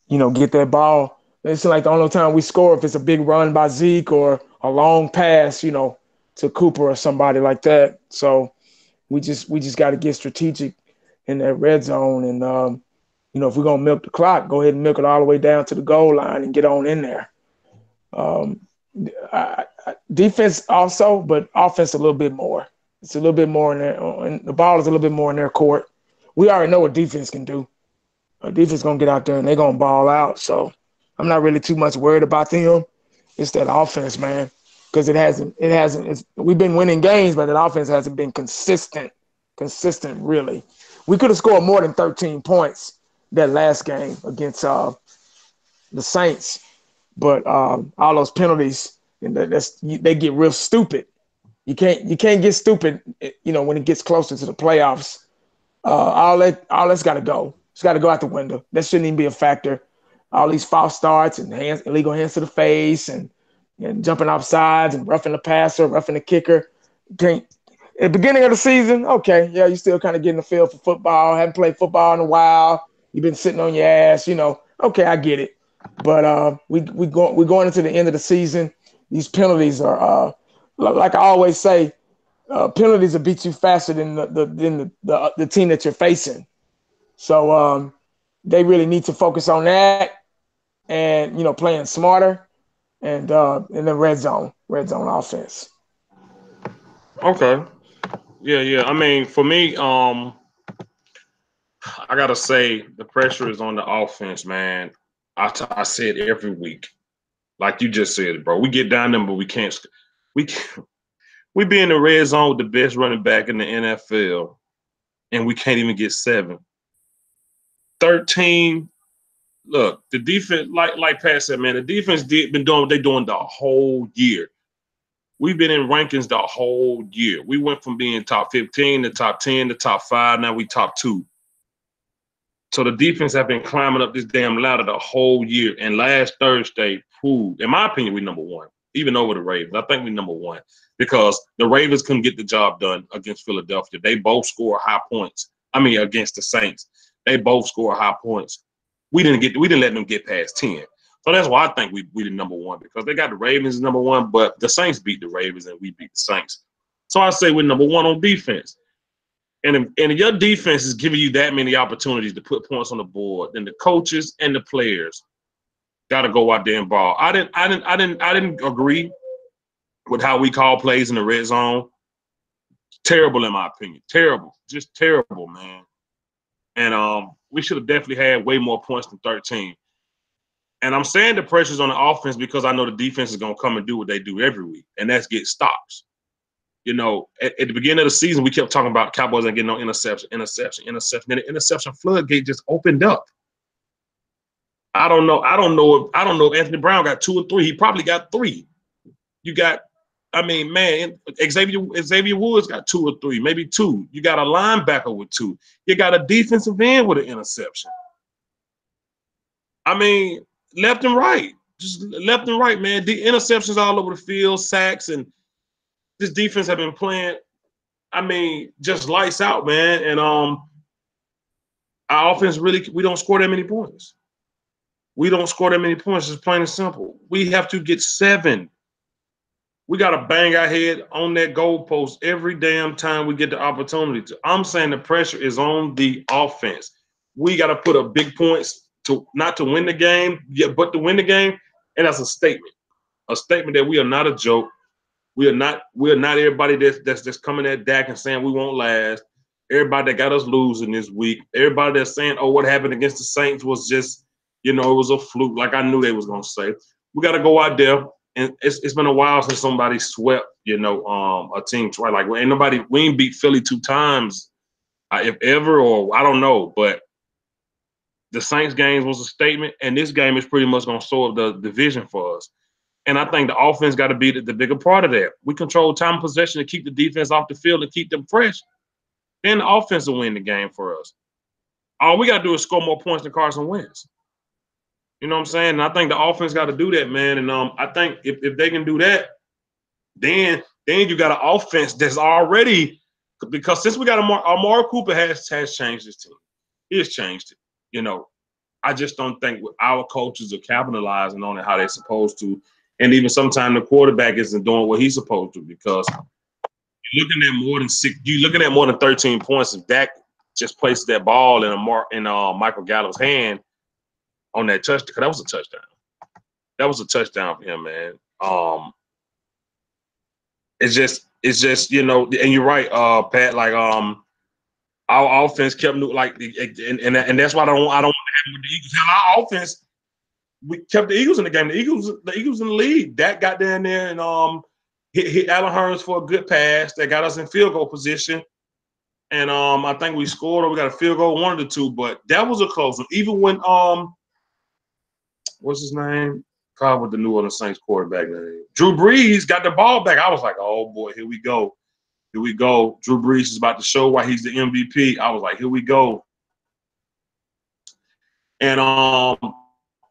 get that ball. It's like the only time we score if it's a big run by Zeke or a long pass, to Cooper or somebody like that. So we just got to get strategic in that red zone, and if we're gonna milk the clock, go ahead and milk it all the way down to the goal line and get on in there. Defense also, but offense a little bit more. It's a little bit more in there, and the ball is a little bit more in their court. We already know what defense can do. Defense gonna get out there and they're gonna ball out. So I'm not really too much worried about them. It's that offense, man, because it hasn't. We've been winning games, but that offense hasn't been consistent. Really. We could have scored more than 13 points that last game against the Saints, but all those penalties, they get real stupid. You can't get stupid, when it gets closer to the playoffs. All that's got to go. It's got to go out the window. That shouldn't even be a factor. All these false starts and illegal hands to the face and jumping off sides and roughing the passer, roughing the kicker. At the beginning of the season, okay, yeah, you're still kind of getting the feel for football. Haven't played football in a while. You've been sitting on your ass, Okay, I get it. But we're going into the end of the season. These penalties are, like I always say, penalties will beat you faster than the team that you're facing. So they really need to focus on that and playing smarter and in the red zone offense. Okay. Yeah. I mean, for me, I gotta say the pressure is on the offense, man. I say it every week, like you just said, bro. We get down there, but we can't. We be in the red zone with the best running back in the NFL, and we can't even get 7. 13. Look, the defense, like Pat said, man, the defense been doing what they're doing the whole year. We've been in rankings the whole year. We went from being top 15 to top 10 to top 5. Now we top 2. So the defense have been climbing up this damn ladder the whole year. And last Thursday proved, in my opinion, we number 1, even over the Ravens. I think we number 1 because the Ravens couldn't get the job done against Philadelphia. They both score high points. I mean, against the Saints, they both score high points. We didn't let them get past 10. So that's why I think we the number 1 because they got the Ravens number 1, but the Saints beat the Ravens and we beat the Saints. So I say we're number 1 on defense. And your defense is giving you that many opportunities to put points on the board, then the coaches and the players got to go out there and ball. I didn't agree with how we call plays in the red zone. Terrible in my opinion. Terrible. Just terrible, man. And we should have definitely had way more points than 13. And I'm saying the pressure's on the offense because I know the defense is going to come and do what they do every week, and that's get stops. At the beginning of the season, we kept talking about Cowboys and getting no interception. Then the interception floodgate just opened up. I don't know if Anthony Brown got 2 or 3. He probably got 3. You got, Xavier Woods got 2 or 3, maybe 2. You got a linebacker with 2. You got a defensive end with an interception. Left and right. Just left and right, man. The interceptions all over the field, sacks, and this defense have been playing, just lights out, man. And our offense we don't score that many points. We don't score that many points. It's plain and simple. We have to get 7. We got to bang our head on that goalpost every damn time we get the opportunity to. I'm saying the pressure is on the offense. We got to put up big points not to win the game, but to win the game, and that's a statement. a statement that we are not a joke. We are not everybody that's coming at Dak and saying we won't last. Everybody that got us losing this week. Everybody that's saying, oh, what happened against the Saints was just, it was a fluke, like I knew they was gonna say. We gotta go out there, and it's been a while since somebody swept, a team twice. Like we ain't beat Philly 2 times, if ever, or I don't know, but the Saints games was a statement, and this game is pretty much gonna solve the division for us. And I think the offense got to be the bigger part of that. We control time of possession to keep the defense off the field and keep them fresh. Then the offense will win the game for us. All we got to do is score more points than Carson Wentz. You know what I'm saying? And I think the offense got to do that, man. And I think if they can do that, then you got an offense that's already, because since we got Amari Cooper has changed his team. He has changed it. I just don't think our coaches are capitalizing on it how they're supposed to. And even sometimes the quarterback isn't doing what he's supposed to, because you're looking at more than 13 points. If Dak just places that ball in Michael Gallup's hand on that touchdown, because that was a touchdown. That was a touchdown for him, man. It's just and you're right, Pat. Like our offense kept and that's why I don't want to have with the Eagles. Our offense, we kept the Eagles in the game. The Eagles in the lead. Dak got down there and hit Allen Hurns for a good pass that got us in field goal position. And I think we scored or we got a field goal, one of the two. But that was a close one. Even when what's his name? God, with the New Orleans Saints quarterback name, Drew Brees got the ball back. I was like, oh boy, here we go. Here we go. Drew Brees is about to show why he's the MVP. I was like, here we go. And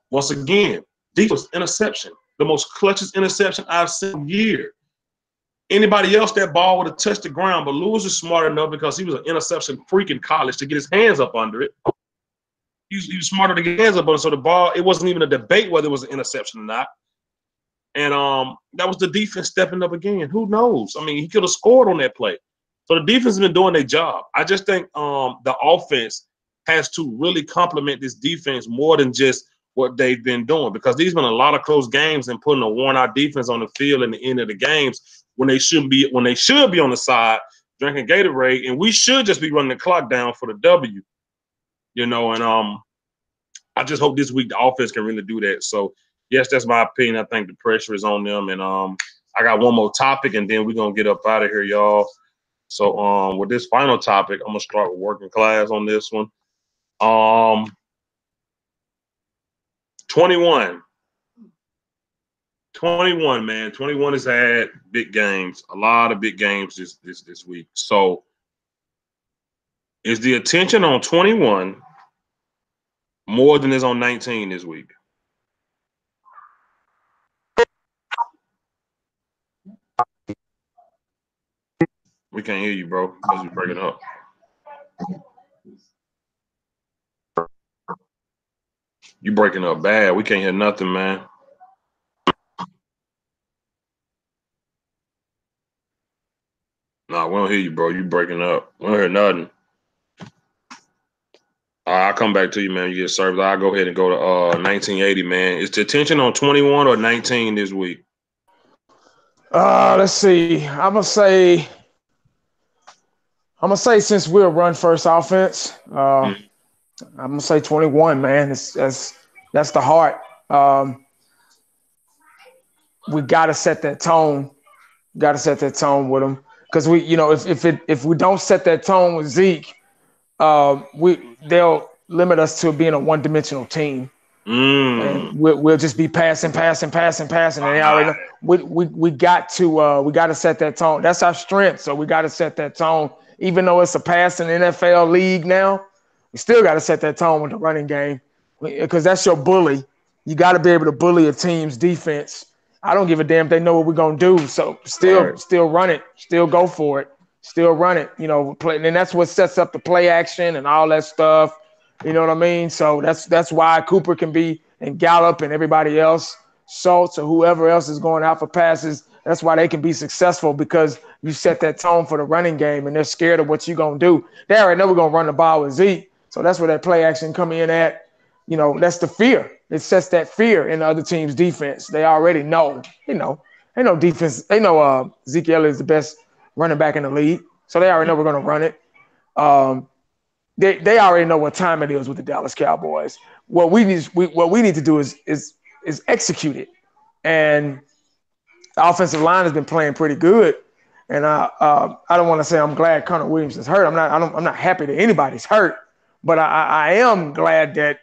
once again, defense interception, the most clutchest interception I've seen in a year. Anybody else, that ball would have touched the ground, but Lewis is smart enough, because he was an interception freak in college, to get his hands up under it. He was smarter to get his hands up on it, so the ball, it wasn't even a debate whether it was an interception or not. And that was the defense stepping up again. Who knows? I mean, he could have scored on that play. So the defense has been doing their job. I just think the offense has to really complement this defense more than just what they've been doing, because these been a lot of close games and putting a worn-out defense on the field in the end of the games when they should be on the side drinking Gatorade, and we should just be running the clock down for the W. And I just hope this week the offense can really do that. So yes, that's my opinion. I think the pressure is on them, and I got one more topic, and then we're gonna get up out of here, y'all. So with this final topic, I'm gonna start with working class on this one. 21, man. 21 has had big games, a lot of big games this week. So is the attention on 21 more than is on 19 this week? We can't hear you, bro, because you're breaking up. You breaking up bad. We can't hear nothing, man. No, we don't hear you, bro. You breaking up. We don't hear nothing. I'll come back to you, man. You get service. I'll go ahead and go to 1980, man. Is the attention on 21 or 19 this week? Let's see. I'm gonna say since we're a run first offense, I'm gonna say 21, man. That's the heart. We gotta set that tone. Gotta set that tone with them, because if we don't set that tone with Zeke, they'll limit us to being a one-dimensional team. And we'll just be passing, and they already know. We got to set that tone. That's our strength. So we got to set that tone. Even though it's a passing NFL league now, we still got to set that tone with the running game, because that's your bully. You got to be able to bully a team's defense. I don't give a damn if they know what we're gonna do. So still run it, still go for it, still run it. And that's what sets up the play action and all that stuff. You know what I mean? So that's why Cooper can be, and Gallup and everybody else, Schultz or whoever else is going out for passes. That's why they can be successful, because you set that tone for the running game, and they're scared of what you're going to do. They already know we're going to run the ball with Zeke. So that's where that play action come in at. that's the fear. It sets that fear in the other team's defense. They already know. They know defense. They know Zeke Elliott is the best running back in the league, so they already know we're going to run it. They already know what time it is with the Dallas Cowboys. What we need to do is execute it, and the offensive line has been playing pretty good. And I don't want to say I'm glad Connor Williams is hurt. I'm not happy that anybody's hurt, but I am glad that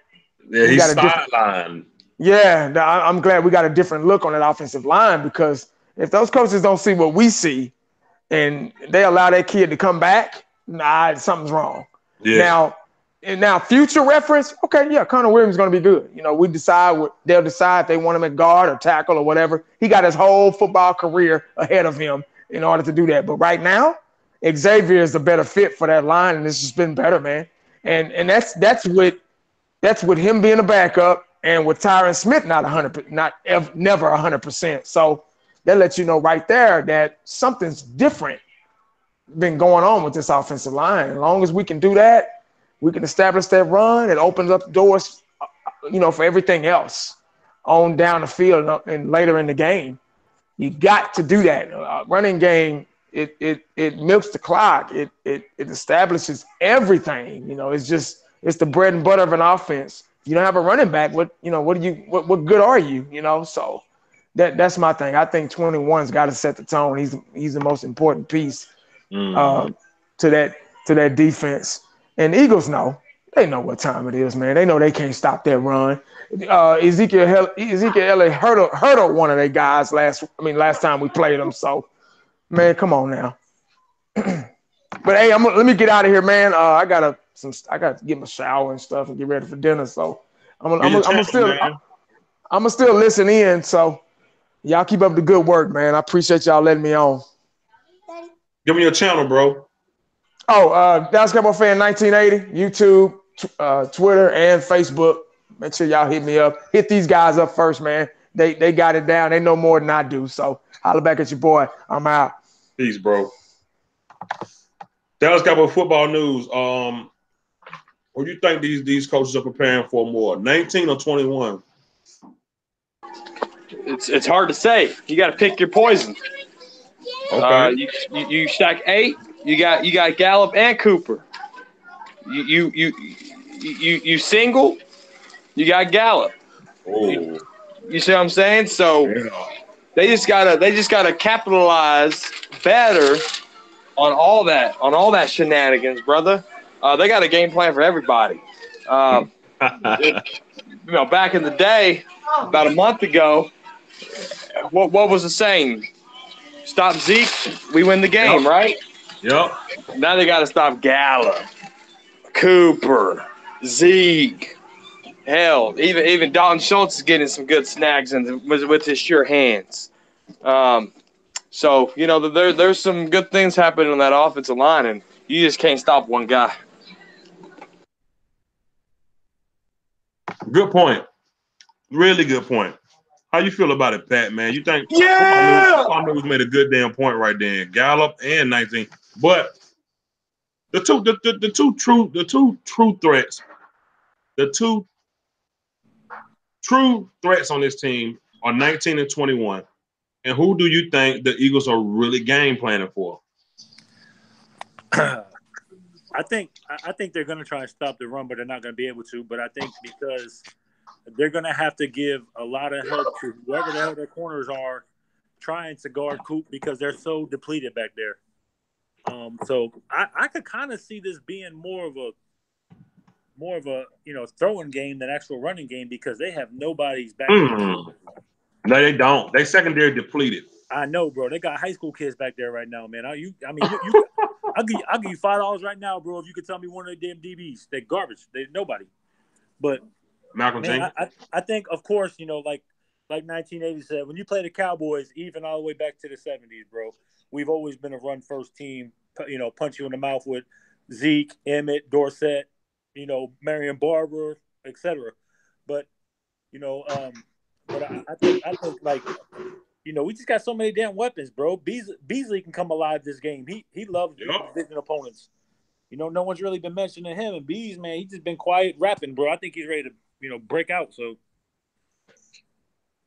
we he's got a different. sidelined. Yeah, I'm glad we got a different look on that offensive line, because if those coaches don't see what we see and they allow that kid to come back, something's wrong. Yeah. Now, future reference, okay, yeah, Connor Williams is going to be good. They'll decide if they want him at guard or tackle or whatever. He got his whole football career ahead of him in order to do that. But right now, Xavier is the better fit for that line, and it's just been better, man. And that's with him being a backup and with Tyron Smith never 100%. So that lets you know right there that something's different been going on with this offensive line. As long as we can do that, we can establish that run. It opens up doors, for everything else on down the field and later in the game. You got to do that. Running game, it milks the clock. It establishes everything. It's the bread and butter of an offense. If you don't have a running back, what good are you? So that's my thing. I think 21's got to set the tone. He's the most important piece to that defense. And the Eagles they know what time it is, man. They know they can't stop that run. Ezekiel Elliott hurdled one of their guys last time we played them. So, man, come on now. But hey, let me get out of here, man. I got to get my shower and stuff and get ready for dinner. So I'm gonna still listen in. So y'all keep up the good work, man. I appreciate y'all letting me on. Give me your channel, bro. Oh, Dallas Cowboy Fan 1980, YouTube, Twitter, and Facebook. Make sure y'all hit me up. Hit these guys up first, man. They got it down. They know more than I do. So holla back at your boy. I'm out. Peace, bro. Dallas Cowboy football news. What do you think these coaches are preparing for more, 19 or 21? It's hard to say. You got to pick your poison. Okay. You stack 8. You got Gallup and Cooper. You single. You got Gallup. Oh. You see what I'm saying? So they just gotta capitalize better on all that shenanigans, brother. They got a game plan for everybody. Back in the day, about a month ago, what was the saying? Stop Zeke, we win the game, right? Yep. Now they got to stop Gallup, Cooper, Zeke. Hell, even Dalton Schultz is getting some good snags with his sure hands. So there's some good things happening on that offensive line, and you just can't stop one guy. Good point. Really good point. How you feel about it, Pat, man? You think Football News made a good damn point right there. Gallup and 19. But the two true threats on this team are 19 and 21. And who do you think the Eagles are really game planning for? I think they're going to try and stop the run, but they're not going to be able to. But I think because they're going to have to give a lot of help to whoever the hell their corners are trying to guard Coop because they're so depleted back there. So I could kind of see this being more of a throwing game than actual running game because they have nobody's back. No, they don't. They secondary depleted. I know, bro. They got high school kids back there right now, man. I'll give you $5 right now, bro, if you could tell me one of the damn DBs. They're garbage. They're nobody. But Malcolm Jenkins. I think, of course, like 1980 said, when you play the Cowboys, even all the way back to the 70s, bro, we've always been a run-first team, punch you in the mouth with Zeke, Emmett, Dorsett, Marion Barber, etc. But, I think we just got so many damn weapons, bro. Beasley can come alive this game. He loves division opponents. No one's really been mentioning him. And Bees, man, he's just been quiet rapping, bro. I think he's ready to, break out. So,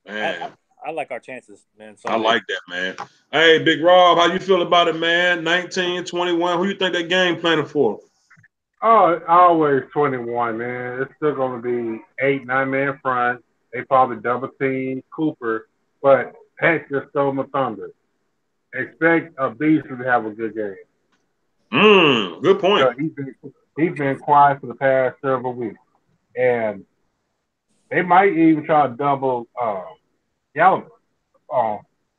Man, I like our chances, man. So I like that, man. Hey, Big Rob, how you feel about it, man? 19-21. Who you think that game planning for? Oh, always 21, man. It's still going to be 8, 9 man front. They probably double team Cooper, but Pat just stole my thunder. Expect a Beasley to have a good game. Good point. He's been quiet for the past several weeks, and they might even try to double Gallup,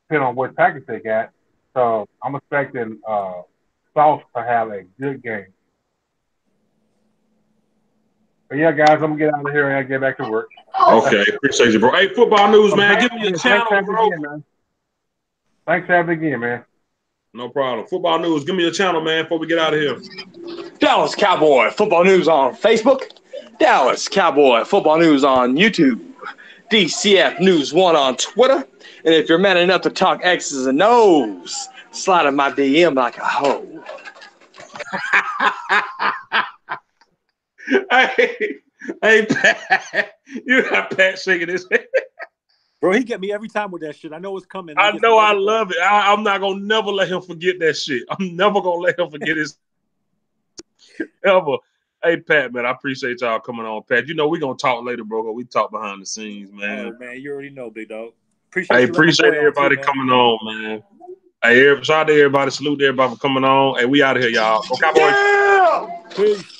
depending on what package they got. So I'm expecting Sauce to have a good game. But yeah, guys, I'm gonna get out of here and get back to work. Okay, appreciate you, bro. Hey, football news, man. Give me your channel, bro. Thanks for having me again, man. No problem. Football news. Give me your channel, man, before we get out of here. Dallas Cowboy Football News on Facebook. Dallas Cowboy Football News on YouTube. DCF News 1 on Twitter. And if you're man enough to talk X's and O's, slide in my DM like a hoe. Hey, Pat. You got Pat shaking his head. Bro, he get me every time with that shit. I know it's coming. I know, I love it. I'm not going to never let him forget that shit. I'm never going to let him forget his ever. Hey, Pat, man, I appreciate y'all coming on, Pat. You know, we're going to talk later, bro. We talk behind the scenes, man. Oh, man, you already know, big dog. Appreciate everybody coming on, man. Hey, shout out to everybody. Salute to everybody for coming on. Hey, we out of here, y'all. Go Cowboys. Yeah! Peace.